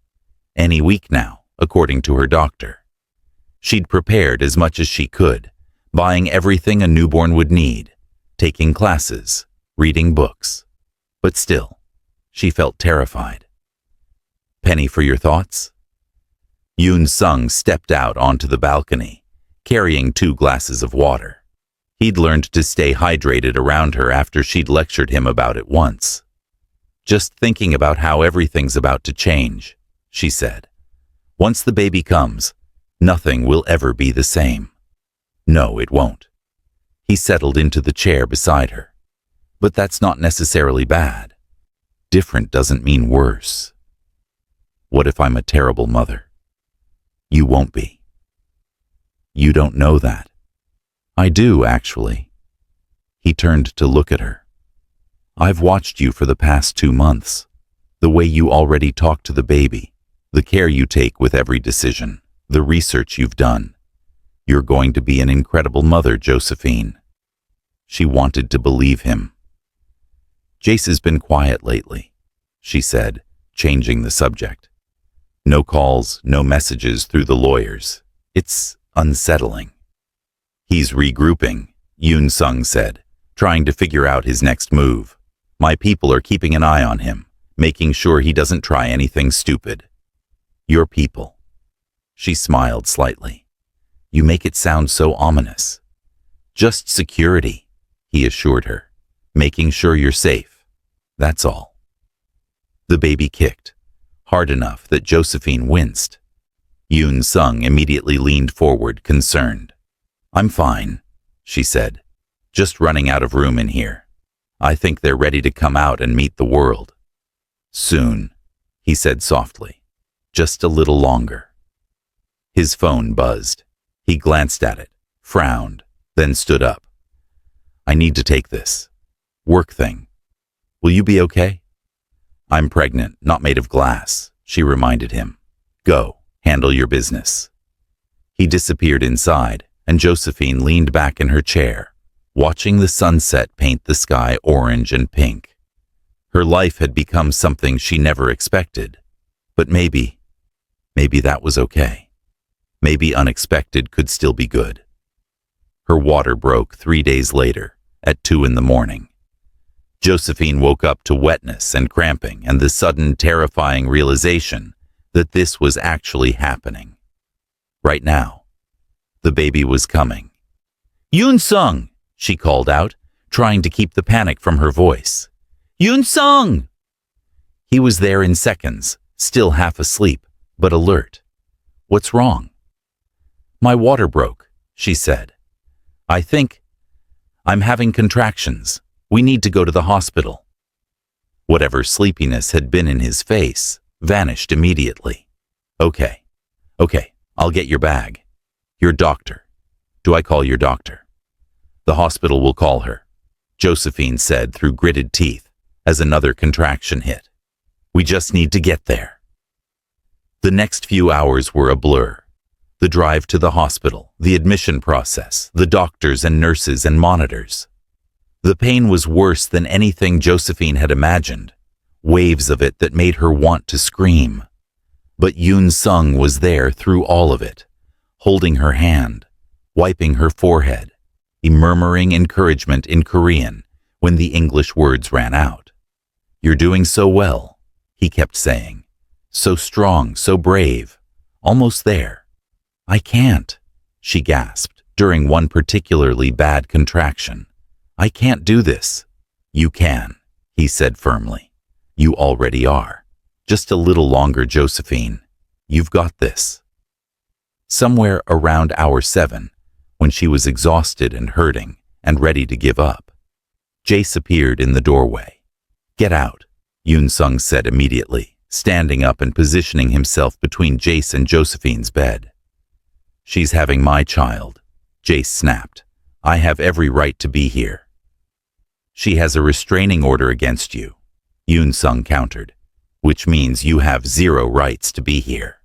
any week now, according to her doctor. She'd prepared as much as she could, buying everything a newborn would need, taking classes, reading books. But still, she felt terrified. Penny for your thoughts? Yoon-sung stepped out onto the balcony, carrying 2 glasses of water. He'd learned to stay hydrated around her after she'd lectured him about it once. Just thinking about how everything's about to change, she said. Once the baby comes, nothing will ever be the same. No, it won't. He settled into the chair beside her. But that's not necessarily bad. Different doesn't mean worse. What if I'm a terrible mother? You won't be. You don't know that. I do, actually. He turned to look at her. I've watched you for the past 2 months. The way you already talk to the baby, the care you take with every decision, the research you've done. You're going to be an incredible mother, Josephine. She wanted to believe him. Jace has been quiet lately, she said, changing the subject. No calls, no messages through the lawyers. It's unsettling. He's regrouping, Yoon-sung said, trying to figure out his next move. My people are keeping an eye on him, making sure he doesn't try anything stupid. Your people. She smiled slightly. You make it sound so ominous. Just security, he assured her, making sure you're safe. That's all. The baby kicked, hard enough that Josephine winced. Yoon-sung immediately leaned forward, concerned. I'm fine, she said, just running out of room in here. I think they're ready to come out and meet the world. Soon, he said softly, just a little longer. His phone buzzed. He glanced at it, frowned, then stood up. I need to take this. Work thing. Will you be okay? I'm pregnant, not made of glass, she reminded him. Go, handle your business. He disappeared inside, and Josephine leaned back in her chair, watching the sunset paint the sky orange and pink. Her life had become something she never expected, but maybe that was okay. Maybe unexpected could still be good. Her water broke 3 days later, at 2 in the morning. Josephine woke up to wetness and cramping and the sudden terrifying realization that this was actually happening. Right now, the baby was coming. "Yoon-sung!" she called out, trying to keep the panic from her voice. "Yoon-sung!" He was there in seconds, still half asleep, but alert. "What's wrong?" "My water broke," she said. "I think I'm having contractions. We need to go to the hospital." Whatever sleepiness had been in his face vanished immediately. Okay, I'll get your bag. Your doctor. Do I call your doctor?" "The hospital will call her," Josephine said through gritted teeth as another contraction hit. "We just need to get there." The next few hours were a blur. The drive to the hospital, the admission process, the doctors and nurses and monitors. The pain was worse than anything Josephine had imagined, waves of it that made her want to scream. But Yoon-sung was there through all of it, holding her hand, wiping her forehead, murmuring encouragement in Korean when the English words ran out. "You're doing so well," he kept saying. "So strong, so brave, almost there." "I can't," she gasped during one particularly bad contraction. "I can't do this." "You can," he said firmly. "You already are. Just a little longer, Josephine. You've got this." Somewhere around hour 7, when she was exhausted and hurting and ready to give up, Jace appeared in the doorway. "Get out," Yoon-sung said immediately, standing up and positioning himself between Jace and Josephine's bed. "She's having my child," Jace snapped. "I have every right to be here." "She has a restraining order against you," Yoon-sung countered, "which means you have 0 rights to be here.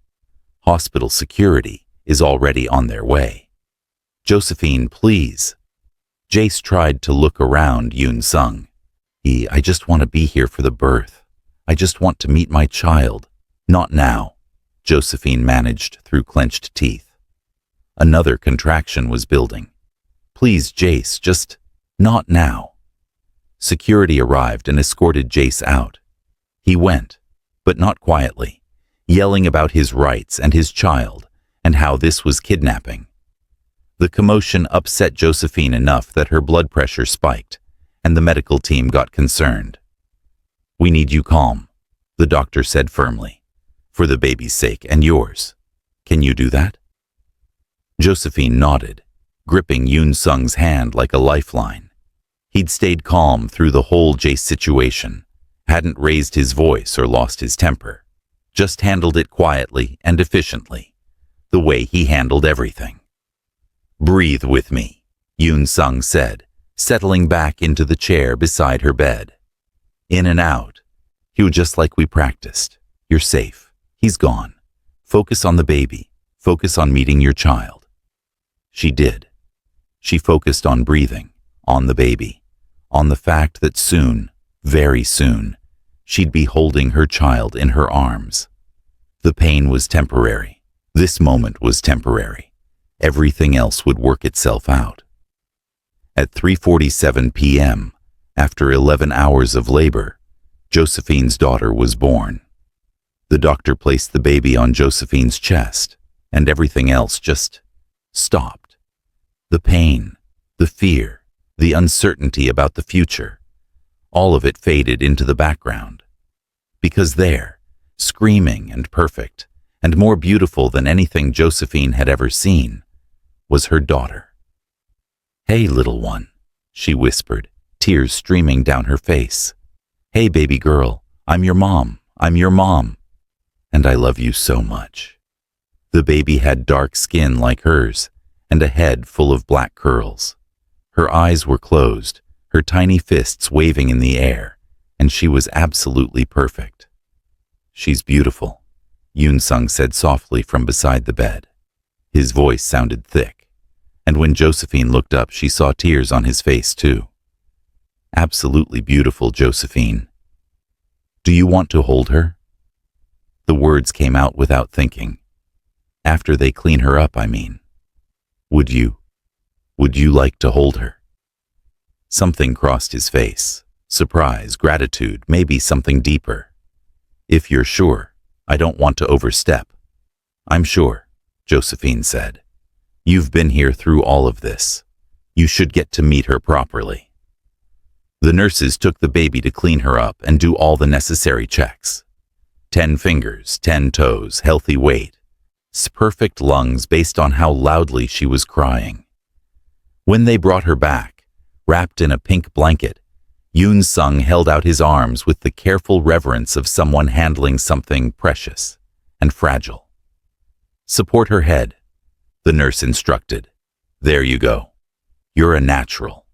Hospital security is already on their way." "Josephine, please." Jace tried to look around Yoon-sung. I just want to be here for the birth. I just want to meet my child." "Not now," Josephine managed through clenched teeth. Another contraction was building. "Please, Jace, just not now." Security arrived and escorted Jace out. He went, but not quietly, yelling about his rights and his child and how this was kidnapping. The commotion upset Josephine enough that her blood pressure spiked, and the medical team got concerned. "We need you calm," the doctor said firmly, "for the baby's sake and yours. Can you do that?" Josephine nodded, gripping Yoon-sung's hand like a lifeline. He'd stayed calm through the whole Jace situation, hadn't raised his voice or lost his temper, just handled it quietly and efficiently, the way he handled everything. "Breathe with me," Yoon-sung said, settling back into the chair beside her bed. "In and out. You just like we practiced. You're safe. He's gone. Focus on the baby. Focus on meeting your child." She did. She focused on breathing, on the baby, on the fact that soon, very soon, she'd be holding her child in her arms. The pain was temporary. This moment was temporary. Everything else would work itself out. At 3:47 p.m., after 11 hours of labor, Josephine's daughter was born. The doctor placed the baby on Josephine's chest, and everything else just stopped. The pain, the fear, the uncertainty about the future, all of it faded into the background. Because there, screaming and perfect, and more beautiful than anything Josephine had ever seen, was her daughter. "Hey, little one," she whispered, tears streaming down her face. "Hey, baby girl, I'm your mom. I'm your mom. And I love you so much." The baby had dark skin like hers, and a head full of black curls. Her eyes were closed, her tiny fists waving in the air, and she was absolutely perfect. "She's beautiful," Yoon-sung said softly from beside the bed. His voice sounded thick, and when Josephine looked up, she saw tears on his face too. Absolutely beautiful, Josephine. Do you want to hold her? The words came out without thinking. After they clean her up, I mean. Would you like to hold her? Something crossed his face. Surprise, gratitude, maybe something deeper. If you're sure, I don't want to overstep. I'm sure, Josephine said. You've been here through all of this. You should get to meet her properly. The nurses took the baby to clean her up and do all the necessary checks. 10 fingers, 10 toes, healthy weight. Perfect lungs based on how loudly she was crying. When they brought her back, wrapped in a pink blanket, Yoon Sung held out his arms with the careful reverence of someone handling something precious and fragile. Support her head, the nurse instructed. There you go. You're a natural.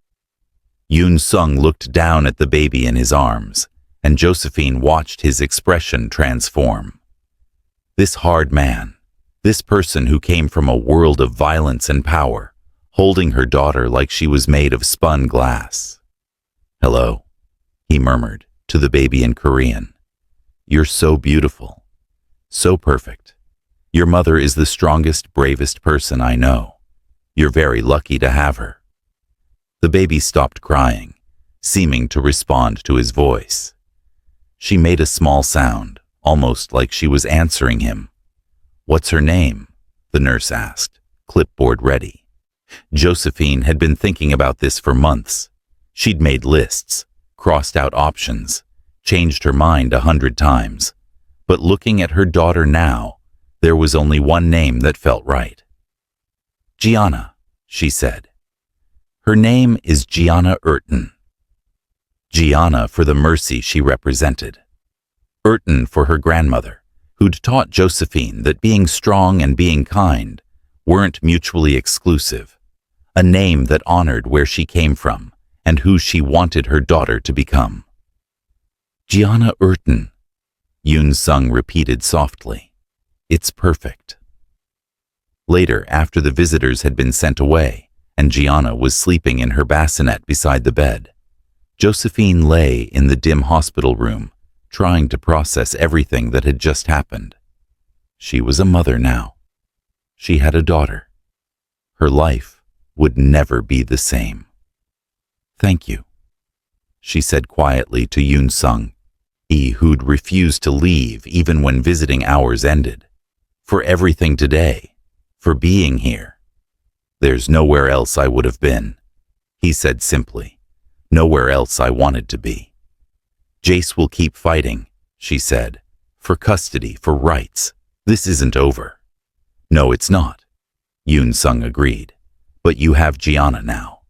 Yoon Sung looked down at the baby in his arms, and Josephine watched his expression transform. This hard man, this person who came from a world of violence and power, holding her daughter like she was made of spun glass. Hello, he murmured to the baby in Korean. You're so beautiful, so perfect. Your mother is the strongest, bravest person I know. You're very lucky to have her. The baby stopped crying, seeming to respond to his voice. She made a small sound, almost like she was answering him. What's her name? The nurse asked, clipboard ready. Josephine had been thinking about this for months. She'd made lists, crossed out options, changed her mind 100 times. But looking at her daughter now, there was only one name that felt right. Gianna, she said. Her name is Gianna Urton. Gianna for the mercy she represented. Urton for her grandmother, who'd taught Josephine that being strong and being kind weren't mutually exclusive. A name that honored where she came from and who she wanted her daughter to become. Gianna Urton, Yoon Sung repeated softly. It's perfect. Later, after the visitors had been sent away, and Gianna was sleeping in her bassinet beside the bed, Josephine lay in the dim hospital room, trying to process everything that had just happened. She was a mother now. She had a daughter. Her life would never be the same. Thank you, she said quietly to Yoon Sung, who'd refused to leave even when visiting hours ended. For everything today, for being here. There's nowhere else I would have been, he said simply. Nowhere else I wanted to be. Jace will keep fighting, she said, for custody, for rights. This isn't over. No, it's not, Yoon Sung agreed. But you have Gianna now.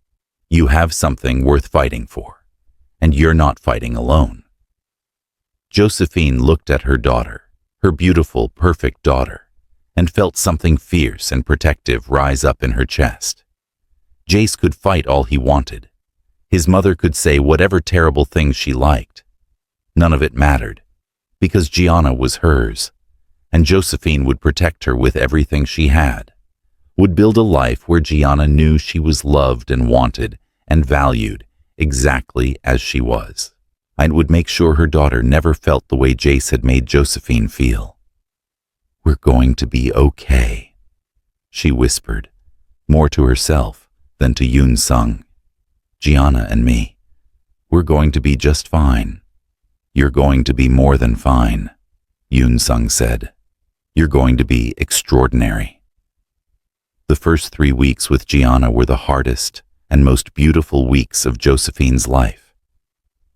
You have something worth fighting for. And you're not fighting alone. Josephine looked at her daughter, her beautiful, perfect daughter, and felt something fierce and protective rise up in her chest. Jace could fight all he wanted. His mother could say whatever terrible things she liked. None of it mattered, because Gianna was hers, and Josephine would protect her with everything she had, would build a life where Gianna knew she was loved and wanted and valued exactly as she was, and would make sure her daughter never felt the way Jace had made Josephine feel. We're going to be okay, she whispered, more to herself than to Yoon Sung. Gianna and me, we're going to be just fine. You're going to be more than fine, Yoon Sung said. You're going to be extraordinary. The first 3 weeks with Gianna were the hardest and most beautiful weeks of Josephine's life.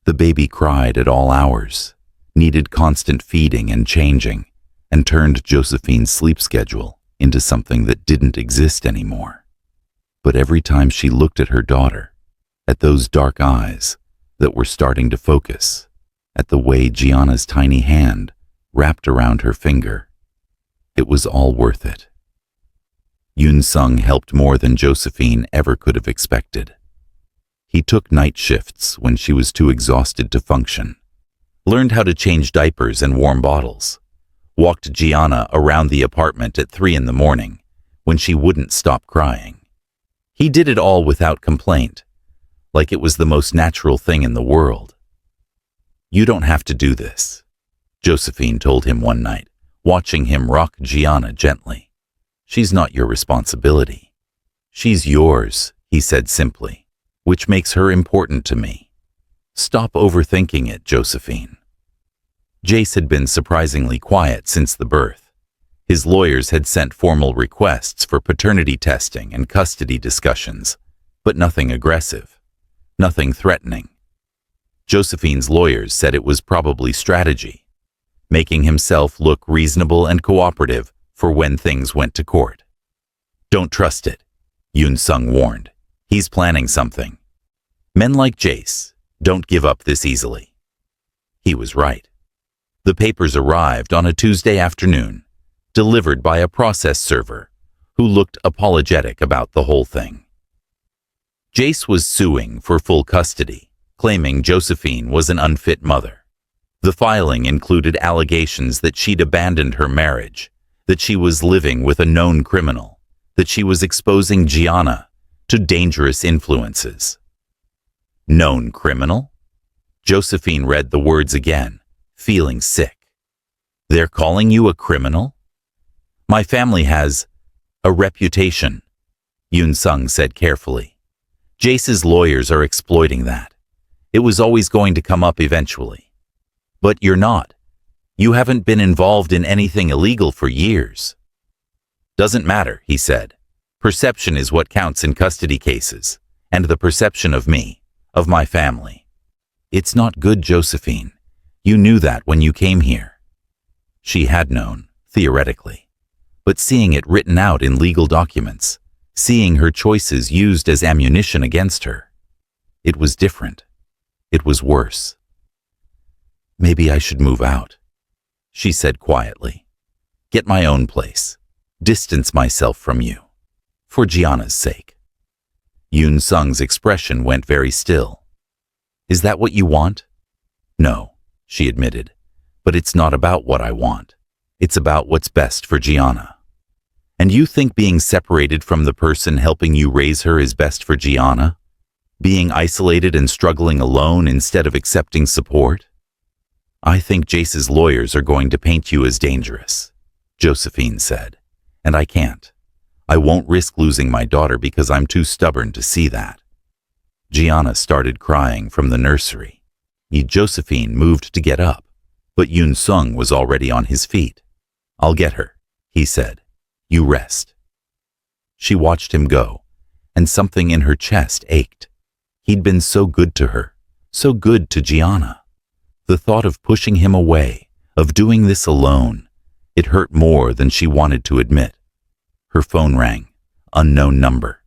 The baby cried at all hours, needed constant feeding and changing, and turned Josephine's sleep schedule into something that didn't exist anymore. But every time she looked at her daughter, at those dark eyes that were starting to focus, at the way Gianna's tiny hand wrapped around her finger, it was all worth it. Yoon Sung helped more than Josephine ever could have expected. He took night shifts when she was too exhausted to function, learned how to change diapers and warm bottles, walked Gianna around the apartment at 3 in the morning when she wouldn't stop crying. He did it all without complaint, like it was the most natural thing in the world. "You don't have to do this," Josephine told him one night, watching him rock Gianna gently. "She's not your responsibility. She's yours," he said simply, "which makes her important to me. Stop overthinking it, Josephine." Jace had been surprisingly quiet since the birth. His lawyers had sent formal requests for paternity testing and custody discussions, but nothing aggressive, nothing threatening. Josephine's lawyers said it was probably strategy, making himself look reasonable and cooperative for when things went to court. "Don't trust it," Yoon Sung warned. "He's planning something. Men like Jace don't give up this easily." He was right. The papers arrived on a Tuesday afternoon, delivered by a process server who looked apologetic about the whole thing. Jace was suing for full custody, claiming Josephine was an unfit mother. The filing included allegations that she'd abandoned her marriage, that she was living with a known criminal, that she was exposing Gianna to dangerous influences. Known criminal? Josephine read the words again, feeling sick. "They're calling you a criminal?" "My family has a reputation," Yoon Sung said carefully. "Jace's lawyers are exploiting that. It was always going to come up eventually. But you're not. You haven't been involved in anything illegal for years." "Doesn't matter," he said. "Perception is what counts in custody cases, and the perception of me, of my family. It's not good, Josephine. You knew that when you came here." She had known, theoretically. But seeing it written out in legal documents, seeing her choices used as ammunition against her, it was different. It was worse. "Maybe I should move out," she said quietly. "Get my own place. Distance myself from you. For Gianna's sake." Yoon Sung's expression went very still. "Is that what you want?" "No," she admitted, "but it's not about what I want. It's about what's best for Gianna." "And you think being separated from the person helping you raise her is best for Gianna? Being isolated and struggling alone instead of accepting support?" "I think Jace's lawyers are going to paint you as dangerous," Josephine said, "and I can't. I won't risk losing my daughter because I'm too stubborn to see that." Gianna started crying from the nursery. Josephine moved to get up, but Yoon Sung was already on his feet. "I'll get her," he said. "You rest." She watched him go, and something in her chest ached. He'd been so good to her, so good to Gianna. The thought of pushing him away, of doing this alone, it hurt more than she wanted to admit. Her phone rang, unknown number.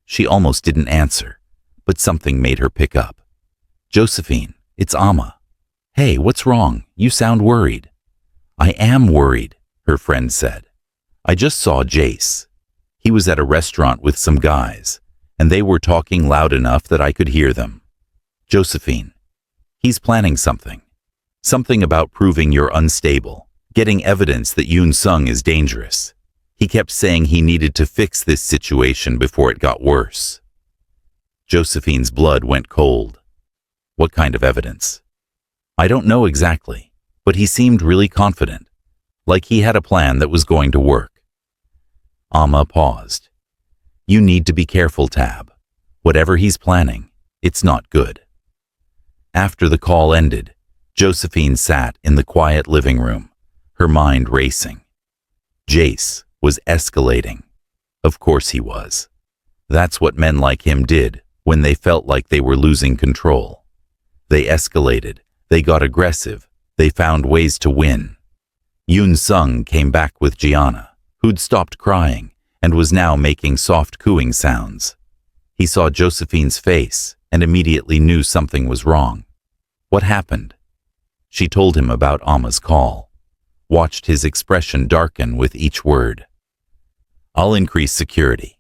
She almost didn't answer, but something made her pick up. "Josephine, it's Amma." "Hey, what's wrong? You sound worried." "I am worried," her friend said. "I just saw Jace. He was at a restaurant with some guys, and they were talking loud enough that I could hear them. Josephine, he's planning something. Something about proving you're unstable, getting evidence that Yoon Sung is dangerous. He kept saying he needed to fix this situation before it got worse." Josephine's blood went cold. "What kind of evidence?" "I don't know exactly, but he seemed really confident, like he had a plan that was going to work." Amma paused. "You need to be careful, Tab. Whatever he's planning, it's not good." After the call ended, Josephine sat in the quiet living room, her mind racing. Jace was escalating. Of course he was. That's what men like him did when they felt like they were losing control. They escalated, they got aggressive, they found ways to win. Yoon Sung came back with Gianna, who'd stopped crying and was now making soft cooing sounds. He saw Josephine's face and immediately knew something was wrong. What happened? She told him about Amma's call, watched his expression darken with each word. "I'll increase security,"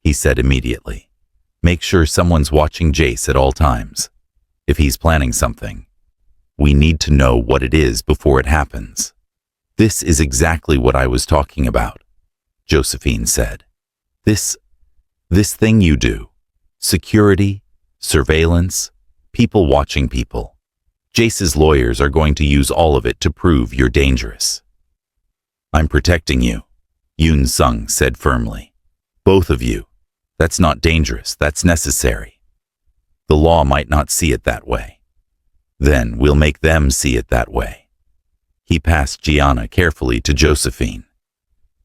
he said immediately. "Make sure someone's watching Jace at all times. If he's planning something, we need to know what it is before it happens." "This is exactly what I was talking about," Josephine said. This This thing you do. Security, surveillance, people watching people. Jace's lawyers are going to use all of it to prove you're dangerous. I'm protecting you, Yoon Sung said firmly. Both of you. That's not dangerous, that's necessary. The law might not see it that way. Then we'll make them see it that way. He passed Gianna carefully to Josephine.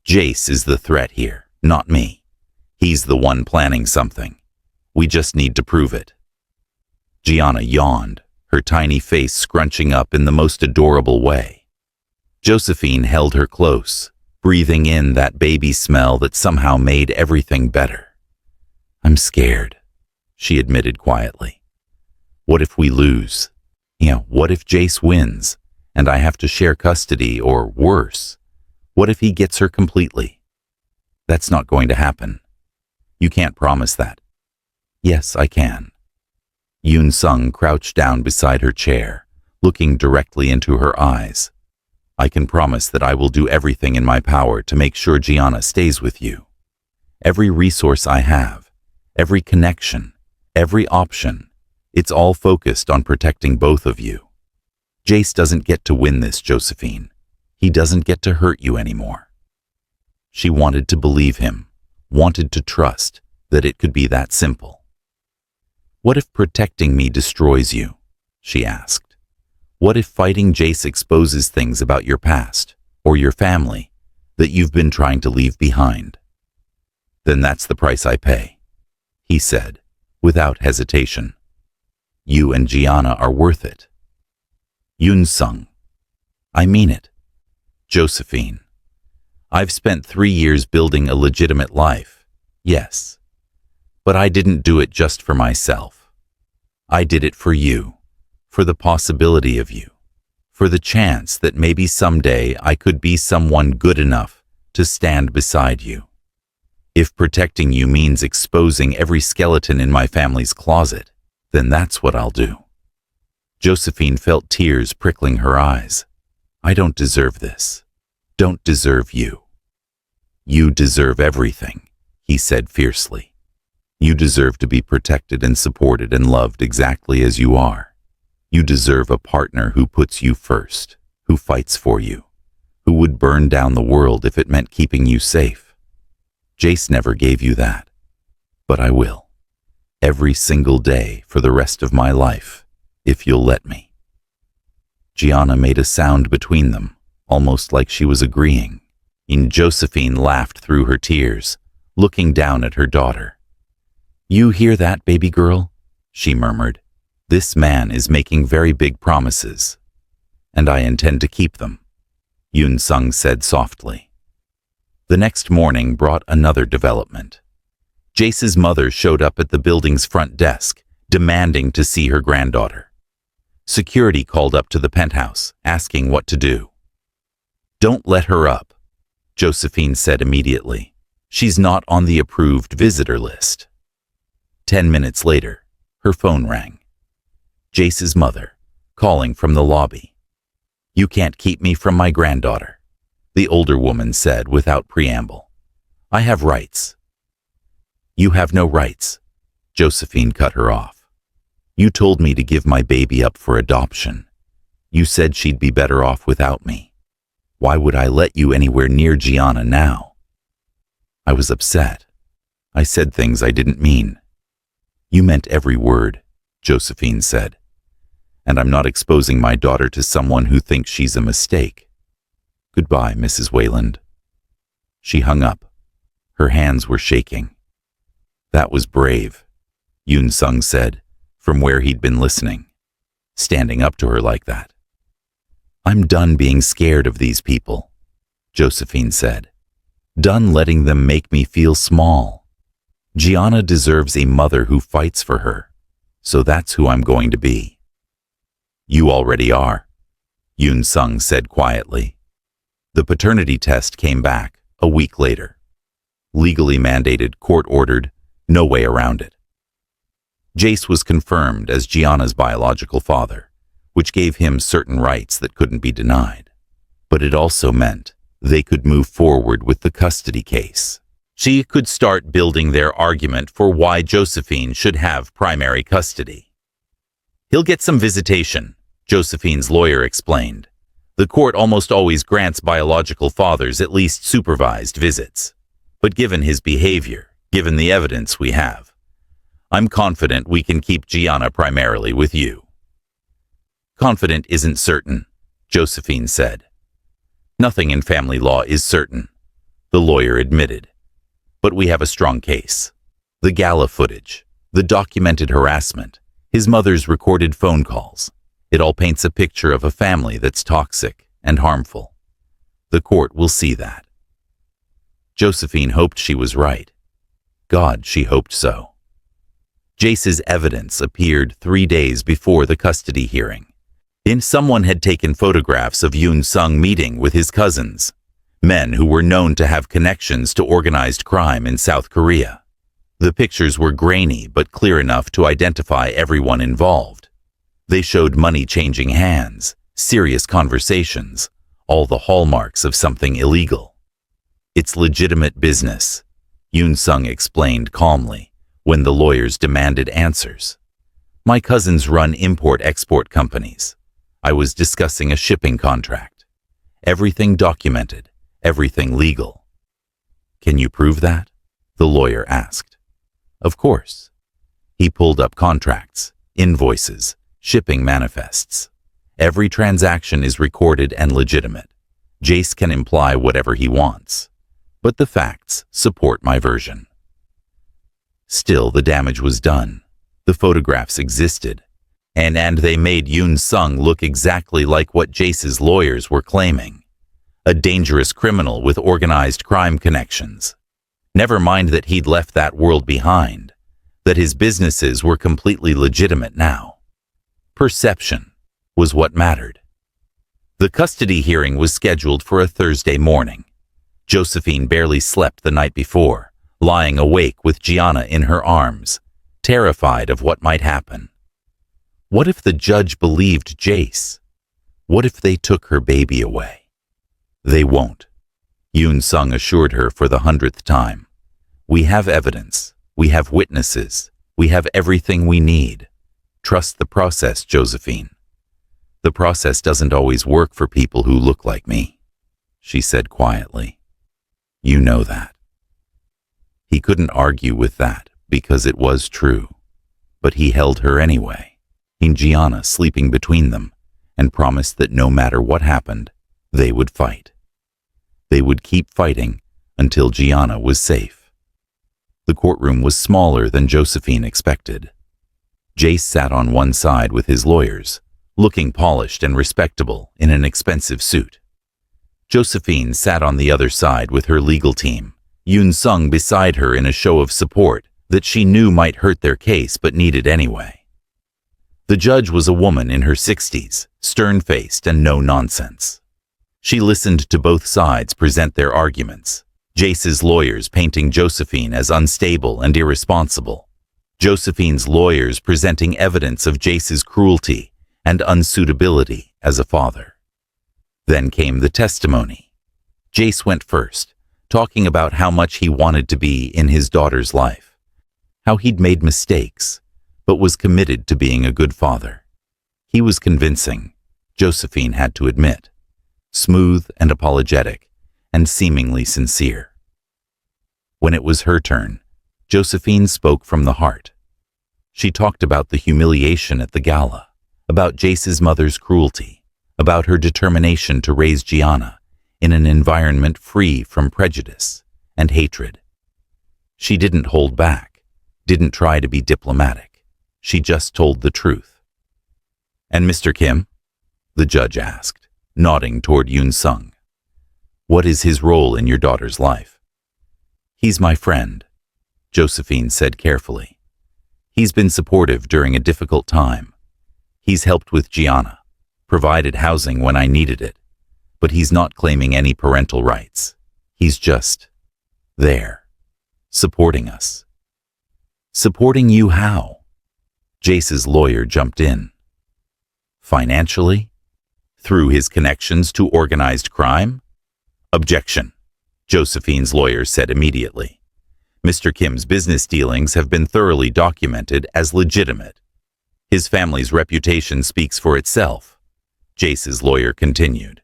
Jace is the threat here, not me. He's the one planning something. We just need to prove it. Gianna yawned, her tiny face scrunching up in the most adorable way. Josephine held her close, breathing in that baby smell that somehow made everything better. I'm scared, she admitted quietly. What if we lose? What if Jace wins, and I have to share custody, or worse? What if he gets her completely? That's not going to happen. You can't promise that. Yes, I can. Yoon Sung crouched down beside her chair, looking directly into her eyes. I can promise that I will do everything in my power to make sure Gianna stays with you. Every resource I have, every connection, every option, it's all focused on protecting both of you. Jace doesn't get to win this, Josephine. He doesn't get to hurt you anymore. She wanted to believe him, wanted to trust that it could be that simple. What if protecting me destroys you? She asked. What if fighting Jace exposes things about your past or your family that you've been trying to leave behind? Then that's the price I pay, he said, without hesitation. You and Gianna are worth it. Yoon Sung. I mean it. Josephine. I've spent 3 years building a legitimate life, yes. But I didn't do it just for myself. I did it for you, for the possibility of you, for the chance that maybe someday I could be someone good enough to stand beside you. If protecting you means exposing every skeleton in my family's closet, then that's what I'll do. Josephine felt tears prickling her eyes. I don't deserve this. Don't deserve you. You deserve everything, he said fiercely. You deserve to be protected and supported and loved exactly as you are. You deserve a partner who puts you first, who fights for you, who would burn down the world if it meant keeping you safe. Jace never gave you that, but I will. Every single day for the rest of my life, if you'll let me. Gianna made a sound between them, almost like she was agreeing. And Josephine laughed through her tears, looking down at her daughter. You hear that, baby girl? She murmured. This man is making very big promises, and I intend to keep them, Yoon Sung said softly. The next morning brought another development. Jace's mother showed up at the building's front desk, demanding to see her granddaughter. Security called up to the penthouse, asking what to do. Don't let her up, Josephine said immediately. She's not on the approved visitor list. 10 minutes later, her phone rang. Jace's mother, calling from the lobby. You can't keep me from my granddaughter, the older woman said without preamble. I have rights. You have no rights, Josephine cut her off. You told me to give my baby up for adoption. You said she'd be better off without me. Why would I let you anywhere near Gianna now? I was upset. I said things I didn't mean. You meant every word, Josephine said. And I'm not exposing my daughter to someone who thinks she's a mistake. Goodbye, Mrs. Wayland. She hung up. Her hands were shaking. That was brave, Yoon Sung said, from where he'd been listening, standing up to her like that. I'm done being scared of these people, Josephine said. Done letting them make me feel small. Gianna deserves a mother who fights for her, so that's who I'm going to be. You already are, Yoon Sung said quietly. The paternity test came back a week later. Legally mandated, court-ordered, no way around it. Jace was confirmed as Gianna's biological father, which gave him certain rights that couldn't be denied. But it also meant they could move forward with the custody case. She could start building their argument for why Josephine should have primary custody. He'll get some visitation, Josephine's lawyer explained. The court almost always grants biological fathers at least supervised visits. But given his behavior, given the evidence we have, I'm confident we can keep Gianna primarily with you. Confident isn't certain, Josephine said. Nothing in family law is certain, the lawyer admitted. But we have a strong case. The Gala footage, the documented harassment, his mother's recorded phone calls. It all paints a picture of a family that's toxic and harmful. The court will see that. Josephine hoped she was right. God, she hoped so. Jace's evidence appeared 3 days before the custody hearing. Someone had taken photographs of Yoon Sung meeting with his cousins, men who were known to have connections to organized crime in South Korea. The pictures were grainy but clear enough to identify everyone involved. They showed money changing hands, serious conversations, all the hallmarks of something illegal. It's legitimate business, Yoon Sung explained calmly when the lawyers demanded answers. My cousins run import-export companies. I was discussing a shipping contract. Everything documented, everything legal. Can you prove that? The lawyer asked. Of course. He pulled up contracts, invoices, shipping manifests. Every transaction is recorded and legitimate. Jace can imply whatever he wants, but the facts support my version. Still, the damage was done. The photographs existed, and they made Yoon Sung look exactly like what Jace's lawyers were claiming. A dangerous criminal with organized crime connections. Never mind that he'd left that world behind, that his businesses were completely legitimate now. Perception was what mattered. The custody hearing was scheduled for a Thursday morning. Josephine barely slept the night before, lying awake with Gianna in her arms, terrified of what might happen. What if the judge believed Jace? What if they took her baby away? They won't, Yoon Sung assured her for the 100th time. We have evidence. We have witnesses. We have everything we need. Trust the process, Josephine. The process doesn't always work for people who look like me, she said quietly. You know that. He couldn't argue with that because it was true, but he held her anyway, in Gianna sleeping between them, and promised that no matter what happened, they would fight. They would keep fighting until Gianna was safe. The courtroom was smaller than Josephine expected. Jace sat on one side with his lawyers, looking polished and respectable in an expensive suit. Josephine sat on the other side with her legal team, Yoon Sung beside her in a show of support that she knew might hurt their case but needed anyway. The judge was a woman in her 60s, stern-faced and no-nonsense. She listened to both sides present their arguments, Jace's lawyers painting Josephine as unstable and irresponsible, Josephine's lawyers presenting evidence of Jace's cruelty and unsuitability as a father. Then came the testimony. Jace went first, talking about how much he wanted to be in his daughter's life, how he'd made mistakes, but was committed to being a good father. He was convincing, Josephine had to admit, smooth and apologetic, and seemingly sincere. When it was her turn, Josephine spoke from the heart. She talked about the humiliation at the gala, about Jace's mother's cruelty, about her determination to raise Gianna in an environment free from prejudice and hatred. She didn't hold back, didn't try to be diplomatic. She just told the truth. And Mr. Kim? The judge asked, nodding toward Yoon Sung. What is his role in your daughter's life? He's my friend, Josephine said carefully. He's been supportive during a difficult time. He's helped with Gianna, provided housing when I needed it, but he's not claiming any parental rights. He's just there, supporting us. Supporting you how? Jace's lawyer jumped in. Financially? Through his connections to organized crime? Objection, Josephine's lawyer said immediately. Mr. Kim's business dealings have been thoroughly documented as legitimate. His family's reputation speaks for itself, Jace's lawyer continued.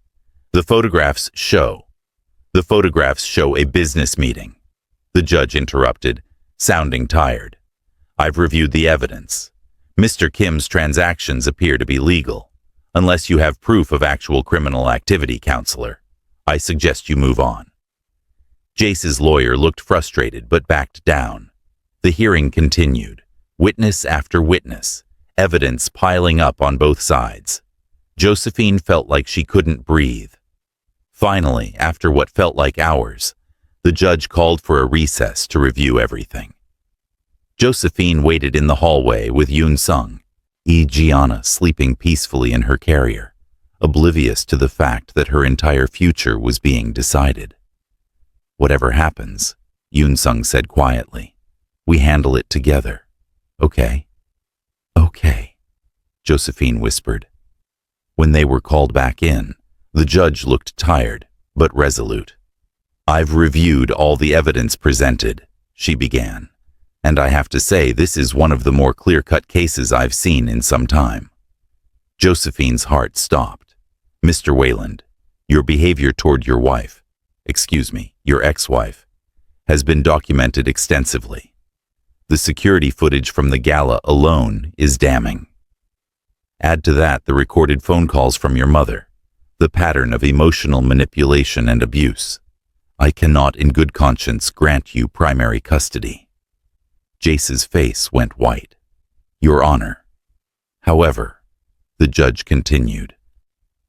The photographs show a business meeting. The judge interrupted, sounding tired. I've reviewed the evidence. Mr. Kim's transactions appear to be legal. Unless you have proof of actual criminal activity, counselor, I suggest you move on. Jace's lawyer looked frustrated but backed down. The hearing continued, witness after witness, evidence piling up on both sides. Josephine felt like she couldn't breathe. Finally, after what felt like hours, the judge called for a recess to review everything. Josephine waited in the hallway with Yoon Sung, Gianna sleeping peacefully in her carrier, oblivious to the fact that her entire future was being decided. Whatever happens, Yoon Sung said quietly, we handle it together. Okay? Okay, Josephine whispered. When they were called back in, the judge looked tired, but resolute. I've reviewed all the evidence presented, she began, and I have to say this is one of the more clear-cut cases I've seen in some time. Josephine's heart stopped. Mr. Wayland, your behavior toward your your ex-wife, has been documented extensively. The security footage from the gala alone is damning. Add to that the recorded phone calls from your mother, the pattern of emotional manipulation and abuse. I cannot in good conscience grant you primary custody. Jace's face went white. Your Honor. However, the judge continued,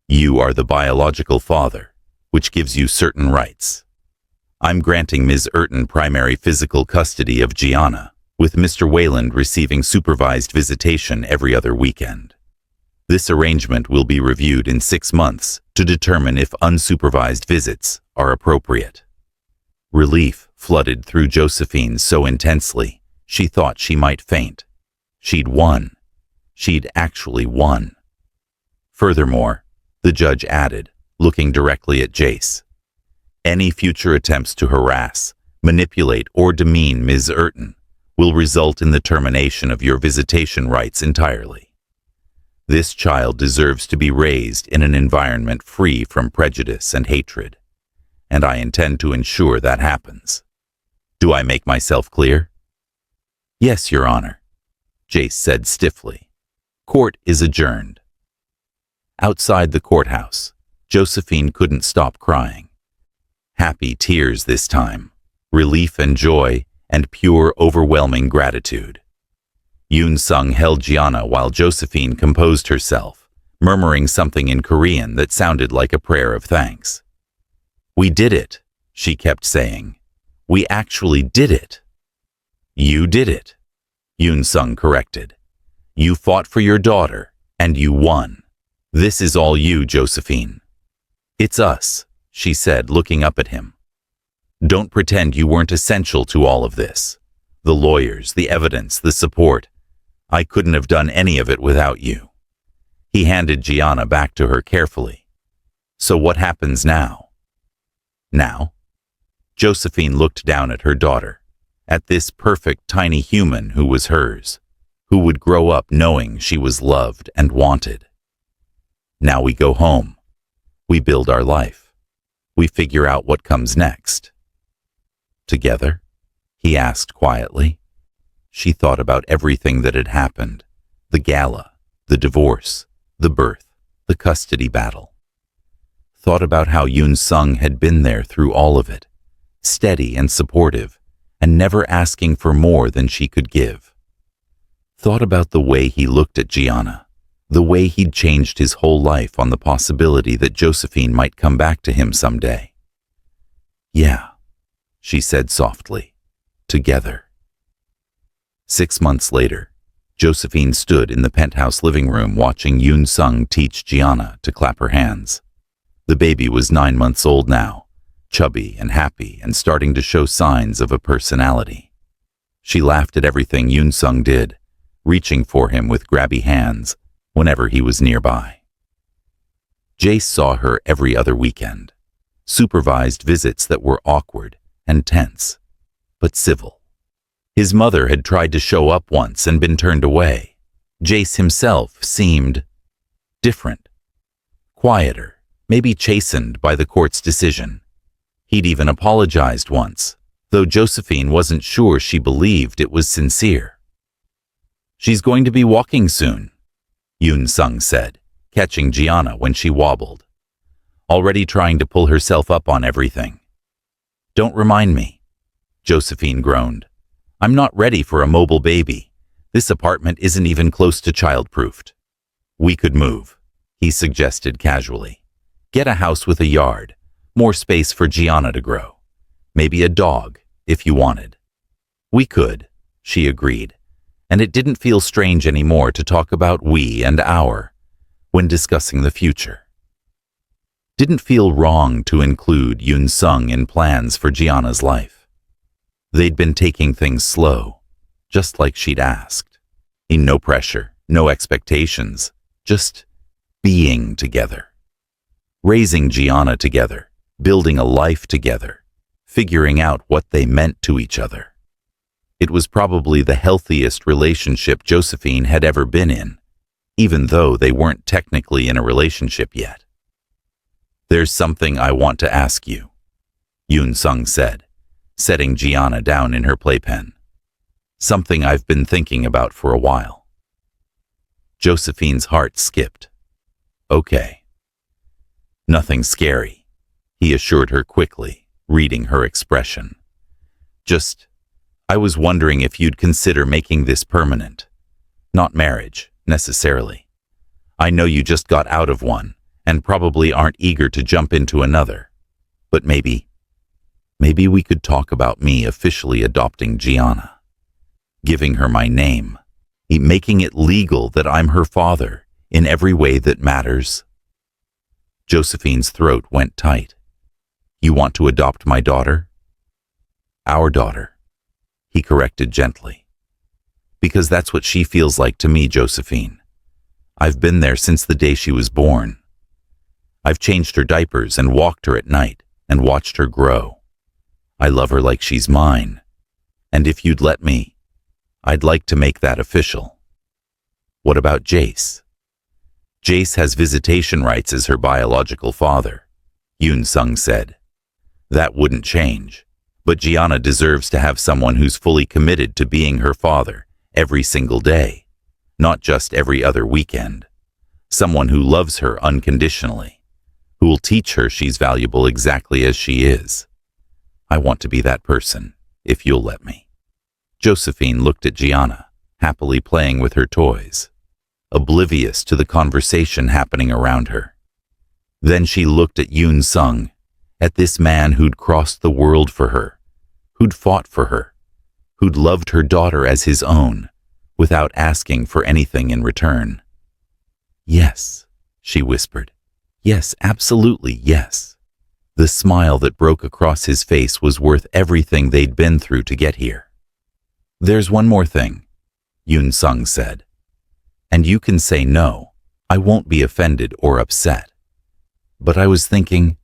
you are the biological father, which gives you certain rights. I'm granting Ms. Urton primary physical custody of Gianna, with Mr. Wayland receiving supervised visitation every other weekend. This arrangement will be reviewed in 6 months to determine if unsupervised visits are appropriate. Relief flooded through Josephine so intensely, she thought she might faint. She'd won. She'd actually won. Furthermore, the judge added, looking directly at Jace, any future attempts to harass, manipulate, or demean Ms. Urton will result in the termination of your visitation rights entirely. This child deserves to be raised in an environment free from prejudice and hatred, and I intend to ensure that happens. Do I make myself clear? Yes, Your Honor, Jace said stiffly. Court is adjourned. Outside the courthouse, Josephine couldn't stop crying. Happy tears this time, relief and joy, and pure, overwhelming gratitude. Yoon Sung held Gianna while Josephine composed herself, murmuring something in Korean that sounded like a prayer of thanks. We did it, she kept saying. We actually did it. You did it, Yoon Sung corrected. You fought for your daughter, and you won. This is all you, Josephine. It's us, she said, looking up at him. Don't pretend you weren't essential to all of this. The lawyers, the evidence, the support. I couldn't have done any of it without you. He handed Gianna back to her carefully. So what happens now? Now? Josephine looked down at her daughter, at this perfect tiny human who was hers, who would grow up knowing she was loved and wanted. Now we go home. We build our life. We figure out what comes next. Together? He asked quietly. She thought about everything that had happened, the gala, the divorce, the birth, the custody battle. Thought about how Yoon Sung had been there through all of it, steady and supportive, and never asking for more than she could give. Thought about the way he looked at Gianna, the way he'd changed his whole life on the possibility that Josephine might come back to him someday. Yeah, she said softly, together. 6 months later, Josephine stood in the penthouse living room watching Yoon Sung teach Gianna to clap her hands. The baby was 9 months old now, chubby and happy and starting to show signs of a personality. She laughed at everything Yoon Sung did, reaching for him with grabby hands whenever he was nearby. Jace saw her every other weekend, supervised visits that were awkward and tense, but civil. His mother had tried to show up once and been turned away. Jace himself seemed different, quieter, maybe chastened by the court's decision. He'd even apologized once, though Josephine wasn't sure she believed it was sincere. "She's going to be walking soon," Yoon Sung said, catching Gianna when she wobbled, already trying to pull herself up on everything. "Don't remind me," Josephine groaned. "I'm not ready for a mobile baby. This apartment isn't even close to child-proofed." "We could move," he suggested casually. "Get a house with a yard, more space for Gianna to grow. Maybe a dog, if you wanted." "We could," she agreed, and it didn't feel strange anymore to talk about we and our when discussing the future. Didn't feel wrong to include Yoon Sung in plans for Gianna's life. They'd been taking things slow, just like she'd asked. No pressure, no expectations, just being together. Raising Gianna together, building a life together, figuring out what they meant to each other. It was probably the healthiest relationship Josephine had ever been in, even though they weren't technically in a relationship yet. "There's something I want to ask you," Yoon Sung said, setting Gianna down in her playpen. "Something I've been thinking about for a while." Josephine's heart skipped. "Okay." "Nothing scary," he assured her quickly, reading her expression. I was wondering if you'd consider making this permanent. Not marriage, necessarily. I know you just got out of one, and probably aren't eager to jump into another. But maybe we could talk about me officially adopting Gianna. Giving her my name. Making it legal that I'm her father in every way that matters. Josephine's throat went tight. "You want to adopt my daughter?" "Our daughter," he corrected gently. "Because that's what she feels like to me, Josephine. I've been there since the day she was born. I've changed her diapers and walked her at night and watched her grow. I love her like she's mine. And if you'd let me, I'd like to make that official." "What about Jace?" "Jace has visitation rights as her biological father," Yoon Sung said. "That wouldn't change, but Gianna deserves to have someone who's fully committed to being her father every single day, not just every other weekend. Someone who loves her unconditionally, who will teach her she's valuable exactly as she is. I want to be that person, if you'll let me." Josephine looked at Gianna, happily playing with her toys, oblivious to the conversation happening around her. Then she looked at Yoon Sung, at this man who'd crossed the world for her, who'd fought for her, who'd loved her daughter as his own, without asking for anything in return. "Yes," she whispered. "Yes, absolutely yes." The smile that broke across his face was worth everything they'd been through to get here. "There's one more thing," Yoon Sung said. "And you can say no. I won't be offended or upset. But I was thinking,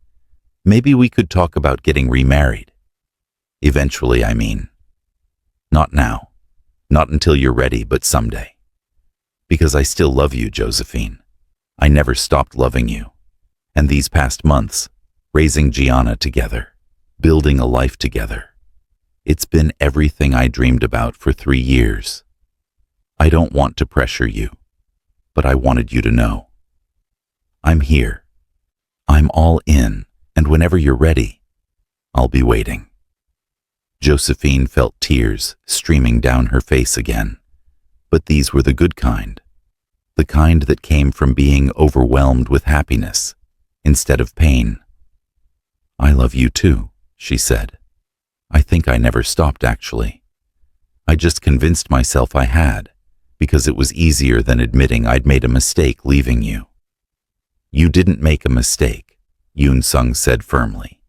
maybe we could talk about getting remarried. Eventually, I mean. Not now. Not until you're ready, but someday. Because I still love you, Josephine. I never stopped loving you. And these past months, raising Gianna together, building a life together. It's been everything I dreamed about for 3 years. I don't want to pressure you, but I wanted you to know. I'm here. I'm all in, and whenever you're ready, I'll be waiting." Josephine felt tears streaming down her face again, but these were the good kind, the kind that came from being overwhelmed with happiness instead of pain. "I love you too," she said. "I think I never stopped, actually. I just convinced myself I had, because it was easier than admitting I'd made a mistake leaving you." "You didn't make a mistake," Yoon Sung said firmly.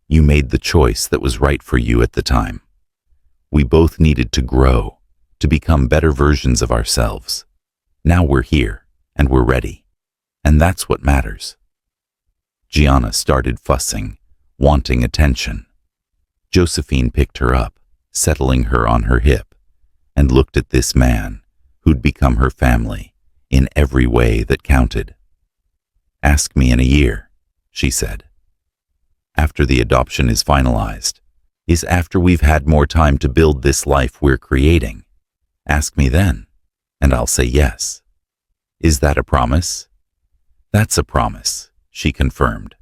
"You made the choice that was right for you at the time. We both needed to grow, to become better versions of ourselves. Now we're here, and we're ready. And that's what matters." Gianna started fussing, wanting attention. Josephine picked her up, settling her on her hip, and looked at this man who'd become her family in every way that counted. "Ask me in a year," she said. "After the adoption is finalized, is after we've had more time to build this life we're creating. Ask me then, and I'll say yes. Is that a promise?" "That's a promise," she confirmed.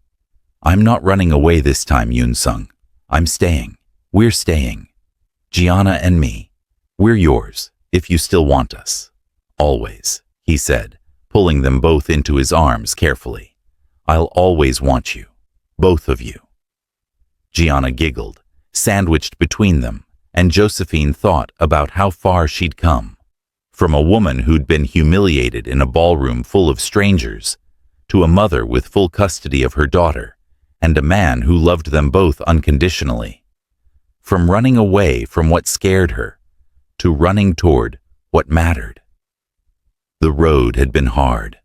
"I'm not running away this time, Yoon-sung. I'm staying. We're staying. Gianna and me. We're yours, if you still want us. Always," he said, pulling them both into his arms carefully. "I'll always want you. Both of you." Gianna giggled, sandwiched between them, and Josephine thought about how far she'd come. From a woman who'd been humiliated in a ballroom full of strangers, to a mother with full custody of her daughter, and a man who loved them both unconditionally. From running away from what scared her, to running toward what mattered. The road had been hard,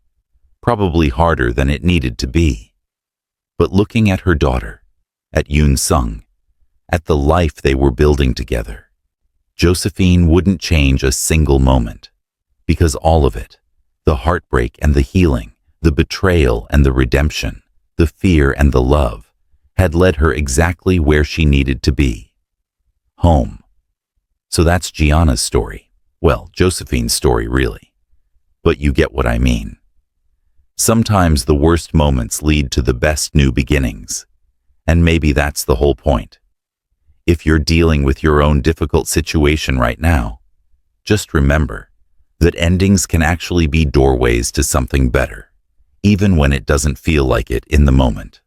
probably harder than it needed to be. But looking at her daughter, at Yoon-sung, at the life they were building together, Josephine wouldn't change a single moment, because all of it, the heartbreak and the healing, the betrayal and the redemption, the fear and the love, had led her exactly where she needed to be. Home. So that's Gianna's story. Well, Josephine's story, really. But you get what I mean. Sometimes the worst moments lead to the best new beginnings. And maybe that's the whole point. If you're dealing with your own difficult situation right now, just remember that endings can actually be doorways to something better, even when it doesn't feel like it in the moment.